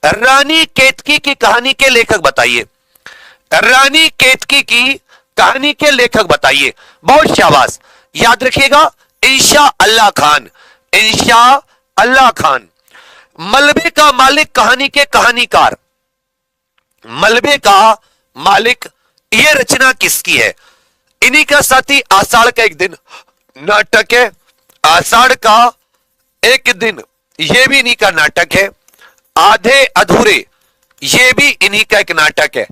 रानी केतकी की कहानी के लेखक बताइए। रानी केतकी की कहानी के लेखक बताइए। बहुत शाबाश, याद रखिएगा, इंशा अल्लाह खान, इंशा अल्लाह खान। मलबे का मालिक कहानी के कहानीकार, मलबे का मालिक, यह रचना किसकी है? इन्हीं का साथी आषाढ़ का एक दिन नाटक है। आषाढ़ का एक दिन, यह भी इन्हीं का नाटक है। आधे अधूरे, यह भी इन्हीं का एक नाटक है।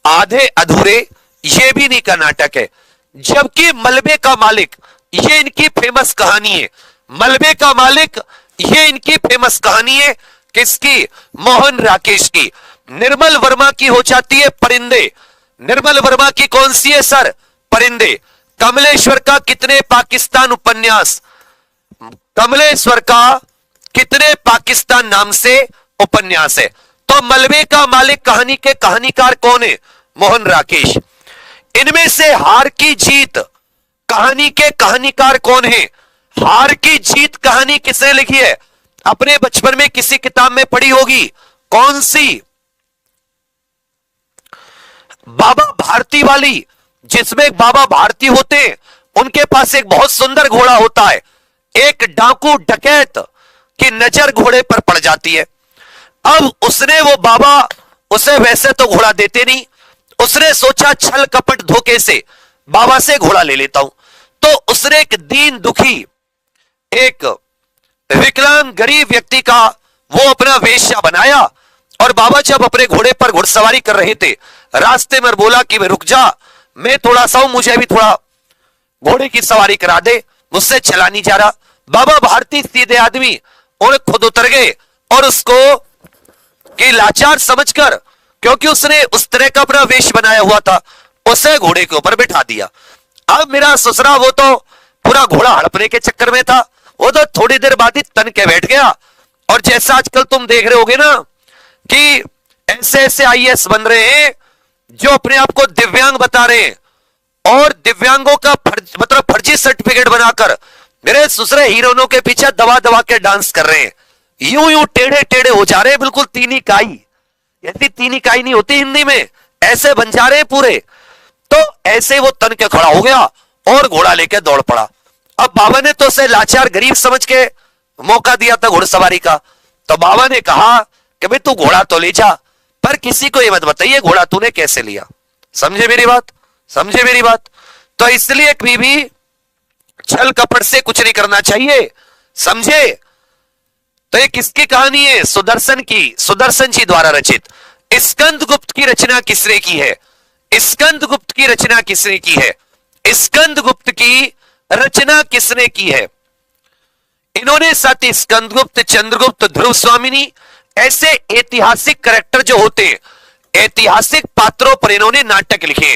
आधे अधूरे, यह भी इन्हीं का नाटक है। जबकि मलबे का मालिक, यह इनकी फेमस कहानी है। मलबे का मालिक, यह इनकी फेमस कहानी है। किसकी? मोहन राकेश की। निर्मल वर्मा की हो जाती है परिंदे। निर्मल वर्मा की कौन सी है सर? परिंदे। कमलेश्वर का कितने पाकिस्तान उपन्यास? कमलेश्वर का कितने पाकिस्तान नाम से उपन्यास है। तो मलबे का मालिक कहानी के कहानीकार कौन है? मोहन राकेश। इनमें से हार की जीत कहानी के कहानीकार कौन है? हार की जीत कहानी किसने लिखी है? अपने बचपन में किसी किताब में पढ़ी होगी, कौन सी? बाबा भारती वाली, जिसमें बाबा भारती होते हैं, उनके पास एक बहुत सुंदर घोड़ा होता है। एक डाकू डकैत की नजर घोड़े पर पड़ जाती है। अब उसने, वो बाबा उसे वैसे तो घोड़ा देते नहीं, उसने सोचा छल कपट धोखे से बाबा से घोड़ा ले लेता हूं। तो उसने एक दीन दुखी, एक विकलांग गरीब व्यक्ति का वो अपना वेश्या बनाया। और बाबा जब अपने घोड़े पर घुड़सवारी कर रहे थे, रास्ते में बोला कि मैं रुक जा, मैं थोड़ा सा हूं, मुझे भी थोड़ा घोड़े की सवारी करा दे, मुझसे चला नहीं जा रहा। बाबा भारती सीधे आदमी, उन्हें खुद उतर गए और उसको कि लाचार समझकर, क्योंकि उसने उस तरह का अपना वेश बनाया हुआ था, उसे घोड़े के ऊपर बिठा दिया। अब मेरा ससुरा वो तो पूरा घोड़ा हड़पने के चक्कर में था, वो तो थोड़ी देर बाद ही तन के बैठ गया। और जैसा आजकल तुम देख रहे होगे ना कि ऐसे ऐसे आईएएस बन रहे हैं जो अपने आप को दिव्यांग बता रहे हैं और दिव्यांगों का मतलब फर्जी सर्टिफिकेट बनाकर मेरे दूसरे हीरोइनों के पीछे दबा दबा के डांस कर रहे हैं। यूं यूं टेढ़े टेढ़े हो जा रहे हैं, बिल्कुल तीन इकाई। ऐसी तीन इकाई नहीं होती हिंदी में, ऐसे बन जा रहे हैं पूरे। तो ऐसे वो तन के खड़ा हो गया और घोड़ा लेके दौड़ पड़ा। अब बाबा ने तो उसे लाचार गरीब समझ के मौका दिया था घोड़सवारी का। तो बाबा ने कहा कि भाई तू घोड़ा तो ले जा, पर किसी को ये मत बताइए घोड़ा तूने कैसे लिया। समझे मेरी बात? समझे मेरी बात? तो इसलिए कभी भी छल कपट से कुछ नहीं करना चाहिए, समझे? तो ये किसकी कहानी है? सुदर्शन की, सुदर्शन जी द्वारा रचित। स्कंदगुप्त की रचना किसने की है? स्कंदगुप्त की रचना किसने की है? स्कंदगुप्त की रचना किसने की है? इन्होंने साथ ही स्कंदगुप्त, चंद्रगुप्त, ध्रुव स्वामिनी ऐसे ऐतिहासिक कैरेक्टर जो होते हैं, ऐतिहासिक पात्रों पर इन्होंने नाटक लिखे।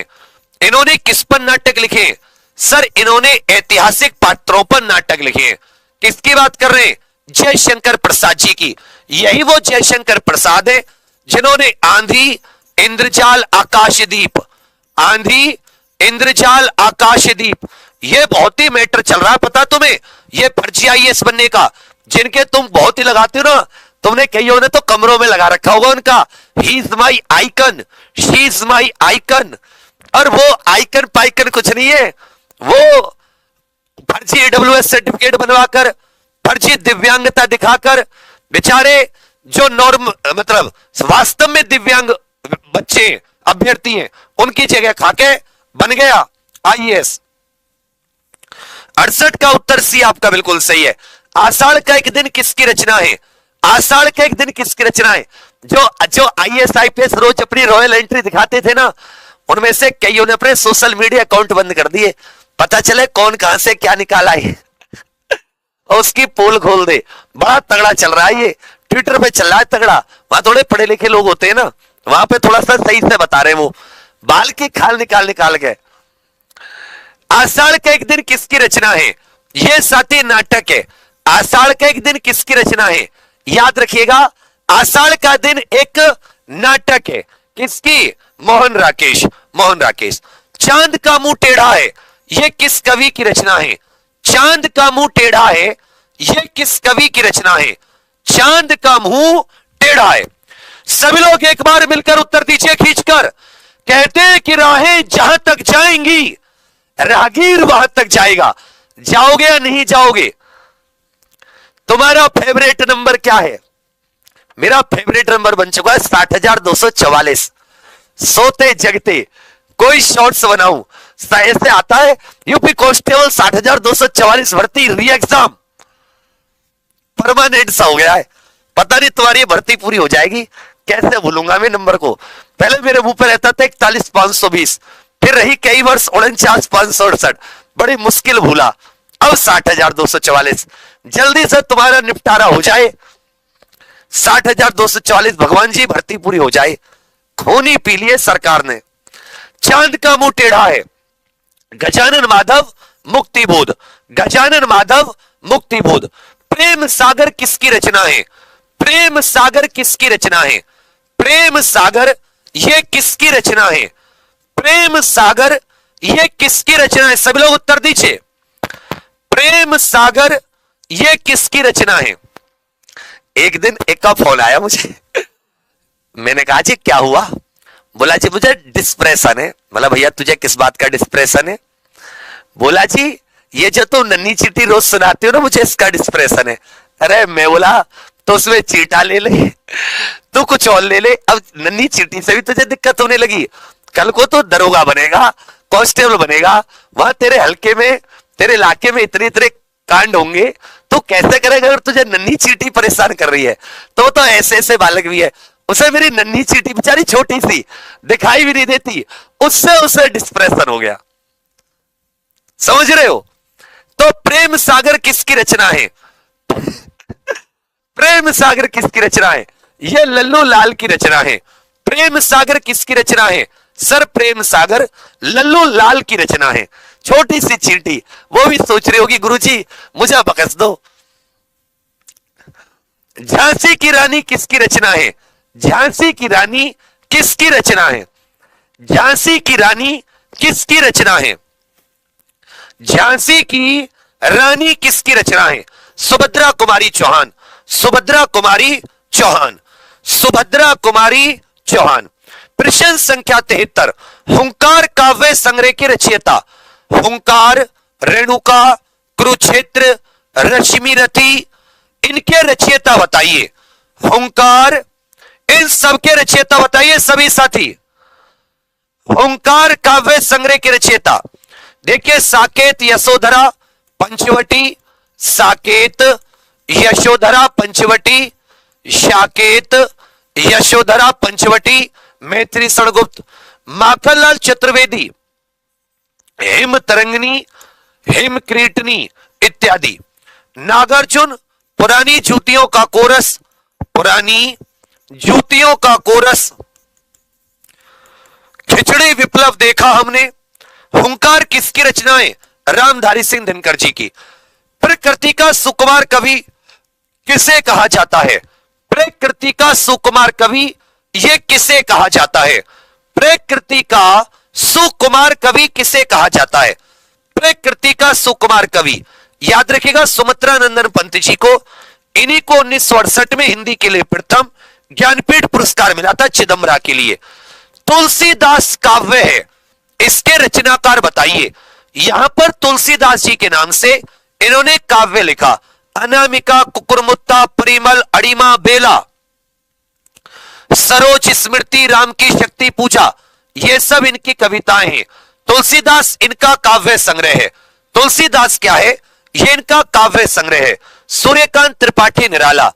इन्होंने किस पर नाटक लिखे? सर इन्होंने ऐतिहासिक पात्रों पर नाटक लिखे। किसकी बात कर रहे हैं? जयशंकर प्रसाद जी की। यही वो जयशंकर प्रसाद है जिन्होंने आंधी, इंद्रजाल, आकाशदीप, आंधी, इंद्रजाल, आकाशदीप, ये बहुत ही मैटर चल रहा है पता तुम्हें, ये फर्जी आईएएस बनने का, जिनके तुम बहुत ही लगाते हो ना। तुमने कईयों ने तो कमरों में लगा रखा होगा उनका, he is my icon, she is my icon. और वो आइकन पाइकन कुछ नहीं है, वो फर्जी एडब्ल्यूएस सर्टिफिकेट बनवाकर, फर्जी दिव्यांगता दिखाकर बेचारे जो नॉर्म मतलब वास्तव में दिव्यांग बच्चे अभ्यर्थी हैं उनकी जगह खाके बन गया आईएएस। 68 का उत्तर सी आपका बिल्कुल सही है। आषाढ़ का एक दिन किसकी रचना है? आषाढ़ का एक दिन किसकी रचना है? जो आईएएस आईपीएस रोज अपनी रॉयल एंट्री दिखाते थे ना, उनमें से कईयों ने अपने सोशल मीडिया अकाउंट बंद कर दिए, पता चले कौन कहां से क्या निकाला है और उसकी पोल खोल दे। बड़ा तगड़ा चल रहा है ये, ट्विटर पे चल रहा है तगड़ा। वहां थोड़े पढ़े लिखे लोग होते हैं ना, वहां पे थोड़ा सा सही से बता रहे, वो बाल की खाल निकाल निकाल के। आषाढ़ का एक दिन किसकी रचना है? यह साथी नाटक है। आषाढ़ का एक दिन किसकी रचना है? याद रखिएगा, आषाढ़ का दिन एक नाटक है। किसकी? मोहन राकेश, मोहन राकेश। चांद का मुंह टेढ़ा है, यह किस कवि की रचना है? चांद का मुंह टेढ़ा है, यह किस कवि की रचना है? चांद का मुंह टेढ़ा है। सभी लोग एक बार मिलकर उत्तर दीजिए खींचकर। कहते हैं कि राहें जहां तक जाएंगी राहगीर वहां तक जाएगा। जाओगे या नहीं जाओगे? तुम्हारा फेवरेट नंबर क्या है? मेरा फेवरेट नंबर बन चुका है 60,244। सोते जगते कोई शॉर्ट्स बनाऊं ऐसे आता है, यूपी कांस्टेबल 60,244 भर्ती री एग्जाम, परमानेंट सा हो गया है। पता नहीं तुम्हारी भर्ती पूरी हो जाएगी, कैसे भूलूंगा मैं नंबर को। पहले मेरे मुंह पे रहता था 41,520, फिर रही कई वर्ष 49,568, बड़ी मुश्किल भूला। अब 60,244, जल्दी से तुम्हारा निपटारा हो जाए। 60,244 भगवान जी भर्ती पूरी हो जाए। खूनी पी लिए सरकार ने। चांद का मुंह टेढ़ा है, गजानन माधव मुक्तिबोध, गजानन माधव मुक्तिबोध। प्रेम सागर किसकी रचना है? प्रेम सागर किसकी रचना है? प्रेम सागर ये किसकी रचना है? प्रेम सागर ये किसकी रचना है? सभी लोग उत्तर दीजिए। प्रेम सागर ये किसकी रचना है? एक दिन एक का फोन आया मुझे, मैंने कहा जी क्या हुआ? बोला जी मुझे डिस्प्रेशन है। बोला भैया तुझे किस बात का डिस्प्रेशन है? बोला जी ये जो तुम नन्ही चीटी रोज सुनाते हो ना, मुझे इसका डिस्प्रेशन है। अरे मैं बोला तो उसमें चीटा ले ले, तू कुछ और ले ले। अब नन्ही चीटी से भी तुझे दिक्कत होने लगी, कल को तो दरोगा बनेगा, कांस्टेबल बनेगा, वहां तेरे हल्के में, तेरे इलाके में इतने इतने कांड होंगे, तो कैसे करेगा अगर तुझे नन्ही चीटी परेशान कर रही है? तो ऐसे ऐसे बालक भी है। उसे मेरी नन्ही चीटी बेचारी छोटी सी दिखाई भी नहीं देती, उससे उसे डिस्प्रेशन हो गया। समझ रहे हो? तो प्रेम सागर किसकी रचना है? प्रेम सागर किसकी रचना है? यह लल्लू लाल की रचना है। प्रेम सागर किसकी रचना है? सर प्रेम सागर लल्लू लाल की रचना है। छोटी सी चींटी, वो भी सोच रही होगी गुरुजी मुझे बकस दो। झांसी की रानी किसकी रचना है? झांसी की रानी किसकी रचना है? झांसी की रानी किसकी रचना है? झांसी की रानी किसकी रचना है? सुभद्रा कुमारी चौहान, सुभद्रा कुमारी चौहान, सुभद्रा कुमारी चौहान। प्रश्न संख्या 73, हुंकार काव्य संग्रह के रचयिता। हुंकार, रेणुका, कुरुक्षेत्र, रश्मि रथी, इनके रचयिता बताइए। हुंकार, इन सबके रचयिता बताइए सभी साथी। हुंकार काव्य संग्रह के रचयिता देखिए, साकेत यशोधरा पंचवटी, साकेत यशोधरा पंचवटी, साकेत यशोधरा पंचवटी, मैत्री सणगुप्त, माखनलाल चतुर्वेदी, हेम तरंगनी, हेम क्रीटनी इत्यादि। नागार्जुन, पुरानी जूतियों का कोरस, पुरानी जूतियों का कोरस, खिचड़ी विप्लव देखा हमने। हुंकार किसकी रचना है? रामधारी सिंह दिनकर जी की। प्रकृति का सुकुमार कवि किसे कहा जाता है? प्रकृति का सुकुमार कवि ये किसे कहा जाता है? प्रकृति का सुकुमार कवि किसे कहा जाता है? प्रकृति का सुकुमार कवि याद रखिएगा सुमित्रा नंदन पंत जी को। इन्हीं को 1968 में हिंदी के लिए प्रथम ज्ञानपीठ पुरस्कार मिला था चिदम्बरा के लिए। तुलसीदास काव्य है, इसके रचनाकार बताइए। यहां पर तुलसीदास जी के नाम से इन्होंने काव्य लिखा। अनामिका, कुकुरमुत्ता, परिमल, अड़िमा, बेला, सरोज स्मृति, राम की शक्ति पूजा, ये सब इनकी कविताएं हैं। तुलसीदास इनका काव्य संग्रह है। तुलसीदास क्या है? ये इनका काव्य संग्रह है। सूर्यकांत त्रिपाठी निराला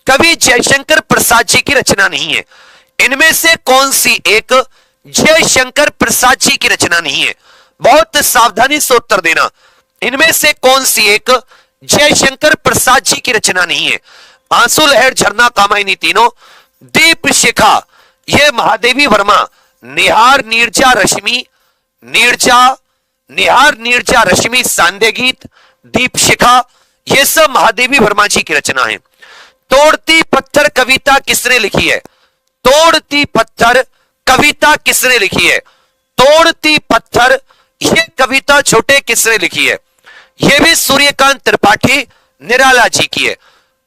कवि जयशंकर प्रसाद जी की रचना नहीं है। इनमें से कौन सी एक जयशंकर प्रसाद जी की रचना नहीं है? बहुत सावधानी से उत्तर देना। इनमें से कौन सी एक जयशंकर प्रसाद जी की रचना नहीं है? आंसू लहर, झरना, कामायनी तीनों, दीप शिखा ये महादेवी वर्मा, निहार नीरजा रश्मि, निहार नीरजा रश्मि, सांदे गीत, दीप शिखा, ये सब महादेवी वर्मा जी की रचना है। तोड़ती पत्थर कविता किसने लिखी है? तोड़ती पत्थर कविता किसने लिखी है? तोड़ती पत्थर ये कविता छोटे किसने लिखी है? ये भी सूर्यकांत त्रिपाठी निराला जी की है।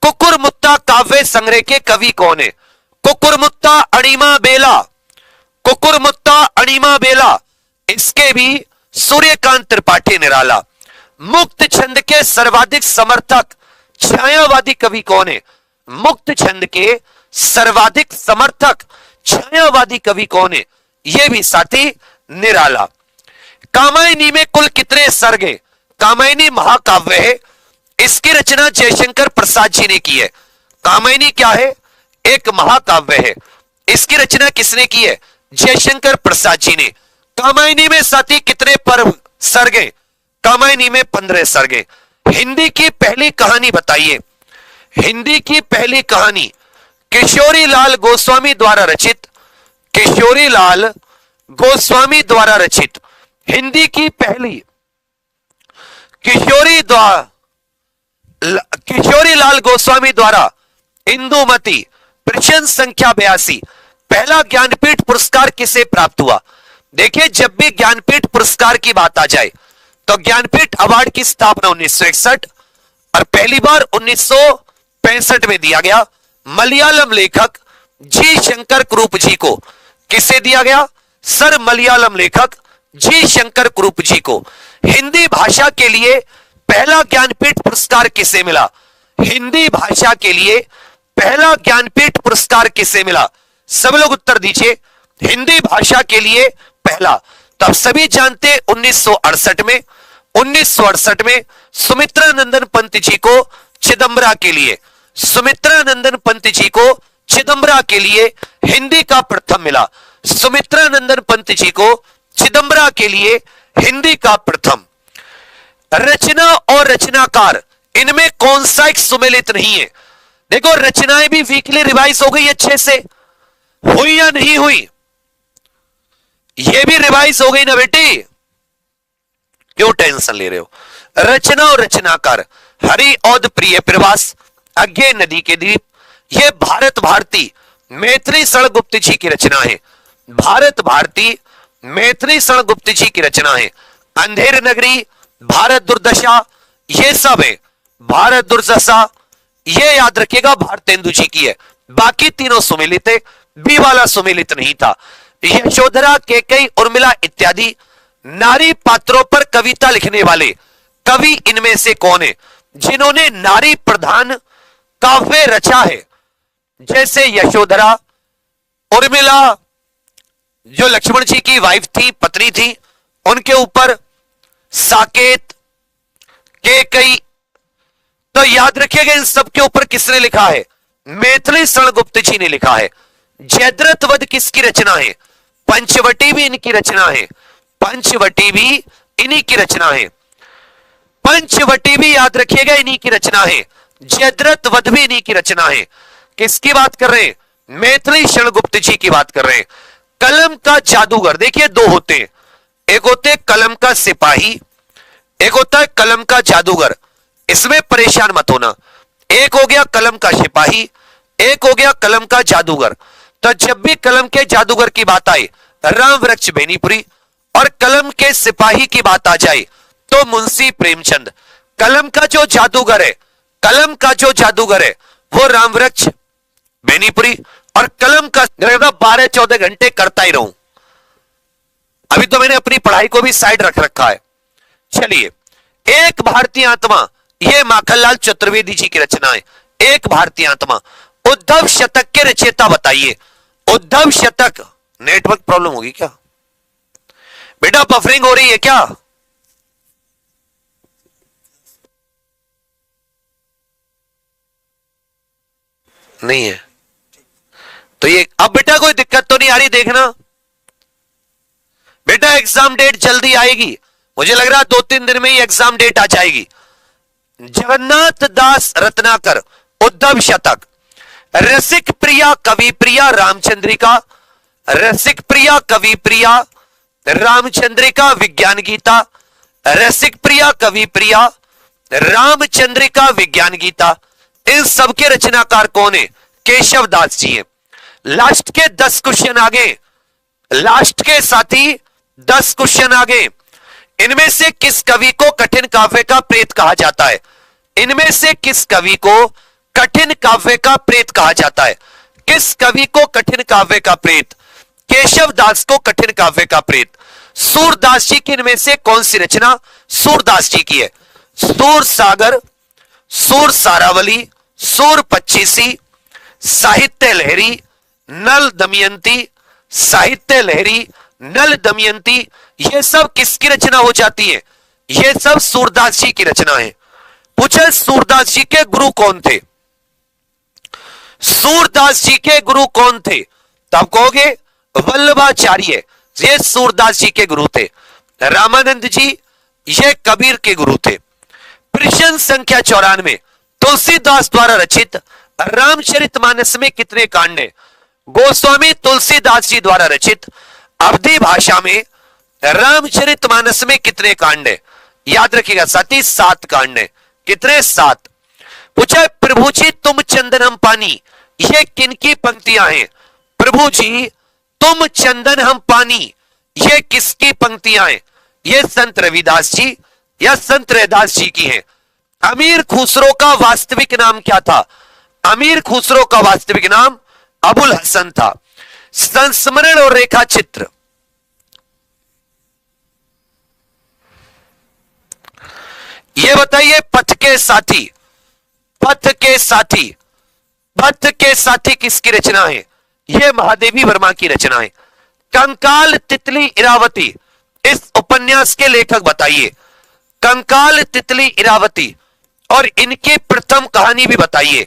कुकुरमुत्ता काव्य संग्रह के कवि कौन है? कुकुरमुत्ता अणिमा बेला, कुकुरमुत्ता अणिमा बेला, इसके भी सूर्यकांत त्रिपाठी निराला। मुक्त छंद के सर्वाधिक समर्थक छायावादी कवि कौन है? मुक्त छंद के सर्वाधिक समर्थक छायावादी कवि कौन है? यह भी साथी निराला। कामायनी में कुल कितने सर्ग हैं? कामायनी महाकाव्य है, इसकी रचना जयशंकर प्रसाद जी ने की है। कामायनी क्या है? एक महाकाव्य है, इसकी रचना किसने की है? जयशंकर प्रसाद जी ने। कामायनी में साथी कितने पर्व सर्ग हैं? कामायनी में 15 सर्ग हैं। हिंदी की पहली कहानी बताइए। हिंदी की पहली कहानी किशोरी लाल गोस्वामी द्वारा रचित, किशोरी लाल गोस्वामी द्वारा रचित हिंदी की पहली किशोरी लाल गोस्वामी द्वारा इंदुमती। प्रश्न संख्या 82, पहला ज्ञानपीठ पुरस्कार किसे प्राप्त हुआ? देखिए, जब भी ज्ञानपीठ पुरस्कार की बात आ जाए तो ज्ञानपीठ अवार्ड की स्थापना 1961 और पहली बार 1965 में दिया गया। मलयालम लेखक जी शंकर कुरूप जी को। किसे दिया गया? सर मलयालम लेखक जी शंकर कुरूप जी को। हिंदी भाषा के लिए पहला ज्ञानपीठ पुरस्कार किसे मिला? हिंदी भाषा के लिए पहला ज्ञानपीठ पुरस्कार किसे मिला? सब लोग उत्तर दीजिए। हिंदी भाषा के लिए पहला, तब सभी जानते 1968 में। 1968 में सुमित्रा नंदन पंत जी को चिदम्बरा के लिए, सुमित्रा नंदन पंत जी को चिदम्बरा के लिए हिंदी का प्रथम मिला। सुमित्रा नंदन पंत जी को चिदम्बरा के लिए हिंदी का प्रथम। रचना और रचनाकार, इनमें कौन सा एक सुमेलित नहीं है? देखो, रचनाएं भी वीकली रिवाइज हो गई, अच्छे से हुई या नहीं हुई? ये भी रिवाइज हो गई ना बेटी? क्यों टेंशन ले रहे हो? रचना और रचनाकार हरि औद प्रिय प्रवास अज्ञे नदी के द्वीप, ये भारत भारती मैत्री शरण गुप्त जी की रचना है। भारत भारती मैत्री शरण गुप्त जी की रचना है। अंधेर नगरी, भारत दुर्दशा, ये सब है। भारत दुर्दशा ये याद रखिएगा भारतेंदु जी की है, बाकी तीनों सुमेलित है, बी वाला सुमेलित नहीं था। यशोधरा, केकई, उर्मिला इत्यादि नारी पात्रों पर कविता लिखने वाले कवि इनमें से कौन है जिन्होंने नारी प्रधान काव्य रचा है? जैसे यशोधरा, उर्मिला जो लक्ष्मण जी की वाइफ थी, पत्नी थी, उनके ऊपर साकेत, केकई, तो याद रखिएगा इन सब के ऊपर किसने लिखा है? मैथिली शरण गुप्त जी ने लिखा है। जयद्रथ वध किसकी रचना है? पंचवटी भी इनकी रचना है। पंचवटी भी इन्हीं की रचना है। पंचवटी भी याद रखिएगा इन्हीं की रचना है। जयद्रथ वध भी इन्हीं की रचना है। किसकी बात कर रहे हैं? मैथिली शरण गुप्त जी की बात कर रहे हैं। कलम का जादूगर, देखिए दो होते हैं, एक होते कलम का सिपाही, एक होता है कलम का जादूगर। इसमें परेशान मत होना, एक हो गया कलम का सिपाही, एक हो गया कलम का जादूगर। तो जब भी कलम के जादूगर की बात आए राम वृक्ष बेनीपुरी, और कलम के सिपाही की बात आ जाए तो मुंशी प्रेमचंद। कलम का जो जादूगर है, कलम का जो जादूगर है वो राम वृक्ष बेनीपुरी, और कलम का 12-14 घंटे करता ही रहूं। अभी तो मैंने अपनी पढ़ाई को भी साइड रख रखा है। चलिए, एक भारतीय आत्मा, यह माखनलाल चतुर्वेदी जी की रचना है। एक भारतीय आत्मा, उद्धव शतक के रचयिता बताइए। उद्धव शतक, नेटवर्क प्रॉब्लम होगी क्या बेटा? बफरिंग हो रही है क्या? नहीं है तो ये अब बेटा कोई दिक्कत तो नहीं आ रही? देखना बेटा, एग्जाम डेट जल्दी आएगी, मुझे लग रहा 2-3 दिन में ही एग्जाम डेट आ जाएगी। जगन्नाथ दास रत्नाकर, उद्धव शतक। रसिक प्रिया कवि प्रिया रामचंद्रिका, रसिक प्रिया कवि प्रिया रामचंद्रिका विज्ञान गीता, रसिक प्रिया कवि प्रिया रामचंद्रिका विज्ञान गीता। इन सबके रचनाकार कौन है? केशव दास जी है। लास्ट के 10 क्वेश्चन आगे, लास्ट के साथी 10 क्वेश्चन आगे। इनमें से किस कवि को कठिन काव्य का प्रेत कहा जाता है? इनमें से किस कवि को कठिन काव्य का प्रेत कहा जाता है? किस कवि को कठिन काव्य का प्रेत? केशव दास को कठिन काव्य का प्रेत। सूरदास जी की इनमें से कौन सी रचना सूरदास जी की है? सूर सागर, सूर सारावली, सूर पच्चीसी, साहित्य लहरी, नल दमयंती, साहित्य लहरी, नल दमयंती, ये सब किसकी रचना हो जाती है? ये सब सूरदास जी की रचना है। पूछे सूरदास जी के गुरु कौन थे? सूरदास जी के गुरु कौन थे? तब कहोगे वल्लभाचार्य, ये सूरदास जी के गुरु थे। रामानंद जी ये कबीर के गुरु थे। प्रश्न संख्या 94, तुलसीदास द्वारा रचित रामचरितमानस में कितने कांड हैं? गोस्वामी तुलसीदास जी द्वारा रचित अवधी भाषा में रामचरितमानस में कितने कांड हैं? याद रखिएगा साथी, 7 कांड हैं। कितने? 7। पूछा प्रभु जी तुम चंदन हम पानी, ये किनकी पंक्तियां हैं? प्रभु जी तुम चंदन हम पानी, ये किसकी पंक्तियां हैं? ये संत रविदास जी या संत रैदास जी की हैं। अमीर खुसरो का वास्तविक नाम क्या था? अमीर खुसरो का वास्तविक नाम अबुल हसन था। संस्मरण और रेखा चित्र, ये बताइए पथ के साथी, पथ के साथी, पथ के साथी किसकी रचना है? यह महादेवी वर्मा की रचना है। कंकाल तितली इरावती, इस उपन्यास के लेखक बताइए। कंकाल तितली इरावती, और इनकी प्रथम कहानी भी बताइए।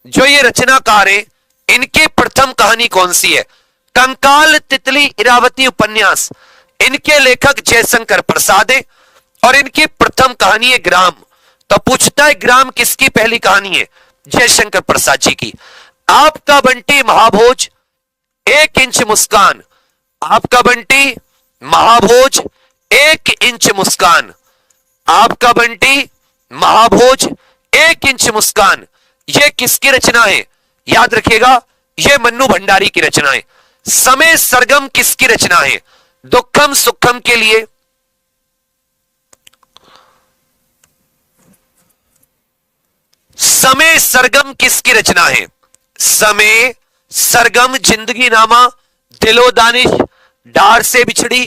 जो ये रचनाकार है इनकी प्रथम कहानी कौन सी है? कंकाल तितली इरावती उपन्यास, इनके लेखक जयशंकर प्रसाद है, और इनकी प्रथम कहानी है ग्राम। तो पूछता है ग्राम किसकी पहली कहानी है? जयशंकर प्रसाद जी की। आपका बंटी महाभोज, 1 इंच मुस्कान, आपका बंटी महाभोज 1 इंच मुस्कान, आपका बंटी, महाभोज, 1 इंच मुस्कान, ये किसकी रचना है? याद रखिएगा, ये मन्नू भंडारी की रचना है। समय सरगम किसकी रचना है? दुखम सुखम के लिए समय सरगम किसकी रचना है? समय सरगम, जिंदगी नामा, दिलो दानिश, डार से बिछड़ी,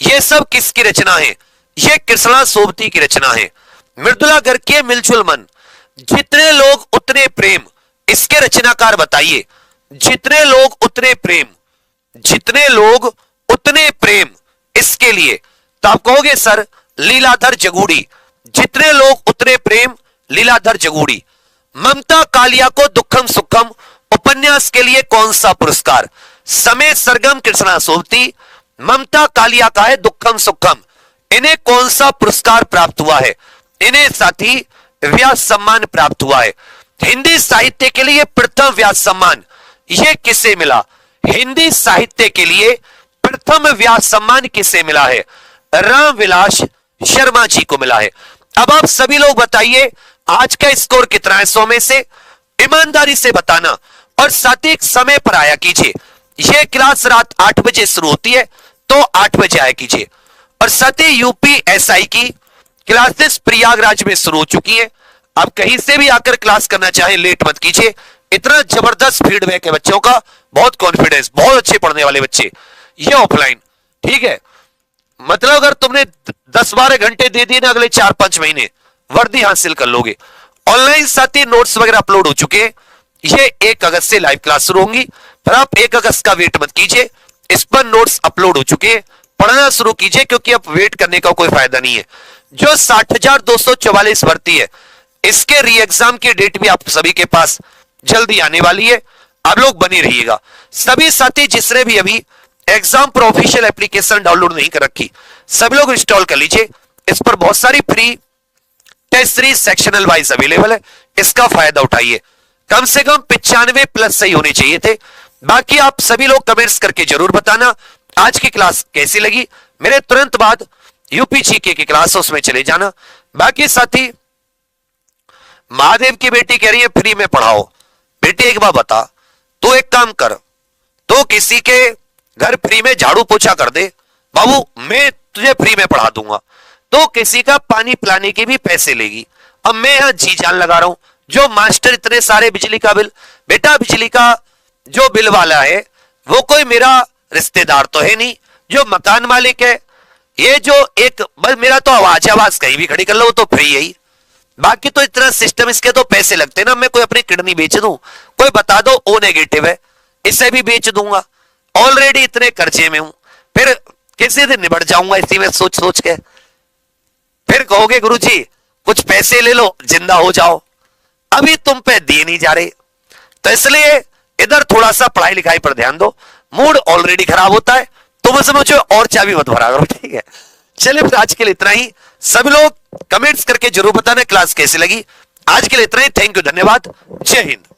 ये सब किसकी रचना है? ये कृष्णा सोबती की रचना है। मृदुला गर्ग मिलजुल मन, जितने लोग उतने प्रेम, इसके रचनाकार बताइए। जितने लोग उतने प्रेम, जितने लोग उतने प्रेम, इसके लिए तो आप कहोगे सर लीलाधर जगूड़ी। जितने लोग उतने प्रेम, लीलाधर जगूड़ी। ममता कालिया को दुखम सुखम उपन्यास के लिए कौन सा पुरस्कार? समय सरगम कृष्णा सोबती, ममता कालिया का है दुखम सुखम। इन्हें कौन सा पुरस्कार प्राप्त हुआ है? इन्हें साथी व्यास सम्मान प्राप्त हुआ है। हिंदी साहित्य के लिए प्रथम व्यास सम्मान यह किसे मिला? हिंदी साहित्य के लिए प्रथम व्यास सम्मान किसे मिला है? रामविलास शर्मा जी को मिला है। अब आप सभी लोग बताइए आज का स्कोर कितना है 100 में से? ईमानदारी से बताना और साथ ही समय पर आया कीजिए। यह क्लास रात 8 बजे शुरू होती है तो 8 बजे आया कीजिए। और साथ ही यूपीएसआई की क्लासेस प्रयागराज में शुरू हो चुकी है। आप कहीं से भी आकर क्लास करना चाहें लेट मत कीजिए। इतना जबरदस्त फीडबैक है बच्चों का, बहुत कॉन्फिडेंस, बहुत अच्छे पढ़ने वाले बच्चे। ये ऑफलाइन ठीक है, मतलब अगर तुमने 10-12 घंटे दे दिए ना, अगले 4-5 महीने वर्दी हासिल कर लोगे। ऑनलाइन साथ ही नोट्स वगैरह अपलोड हो चुके हैं। ये 1 अगस्त से लाइव क्लास शुरू होंगी, पर आप 1 अगस्त का वेट मत कीजिए। इस पर नोट्स अपलोड हो चुके हैं, पढ़ना शुरू कीजिए क्योंकि अब वेट करने का कोई फायदा नहीं है। जो 60,244 भर्ती है, इसके री एग्जाम की डेट भी आप सभी के पास जल्दी आने वाली है। आप लोग बने रहिएगा। सभी साथी जिसने भी अभी एग्जाम पर ऑफिशियल एप्लीकेशन डाउनलोड नहीं कर रखी, सभी लोग इंस्टॉल कर लीजिए। इस पर बहुत सारी free test series sectional wise available है, इसका फायदा उठाइए। कम से कम 95+ सही होने चाहिए थे। बाकी आप सभी लोग कमेंट्स करके जरूर बताना आज की क्लास कैसी लगी। मेरे तुरंत बाद यूपी जीके की क्लास उसमें चले जाना। बाकी साथी महादेव की बेटी कह रही है फ्री में पढ़ाओ। बेटी एक बार बता, तू एक काम कर, तो किसी के घर फ्री में झाड़ू पोछा कर दे, बाबू मैं तुझे फ्री में पढ़ा दूंगा। तो किसी का पानी पिलाने के भी पैसे लेगी। अब मैं यहां जी जान लगा रहा हूं, जो मास्टर इतने सारे बिजली का बिल, बेटा बिजली का जो बिल वाला है वो कोई मेरा रिश्तेदार तो है नहीं, जो मकान मालिक है, ये जो एक बस मेरा तो आवाज कहीं भी खड़ी कर लो तो फ्री है ही। बाकी तो इतना सिस्टम, इसके तो पैसे लगते ना। मैं कोई अपनी किडनी बेच दूं, कोई बता दो ओ नेगेटिव है, इसे भी बेच दूंगा। ऑलरेडी इतने कर्जे में हूं, फिर किसी दिन निबट जाऊंगा इसी में सोच सोच के। फिर कहोगे गुरुजी कुछ पैसे ले लो जिंदा हो जाओ, अभी तुम पे दिए नहीं जा रहे। तो इसलिए इधर थोड़ा सा पढ़ाई लिखाई पर ध्यान दो। मूड ऑलरेडी खराब होता है, तुम समझो और चाबी मत भरा करो, ठीक है। चलिए फिर आज के लिए इतना ही। सभी लोग कमेंट्स करके जरूर बताना क्लास कैसी लगी। आज के लिए इतना ही। थैंक यू, धन्यवाद, जय हिंद।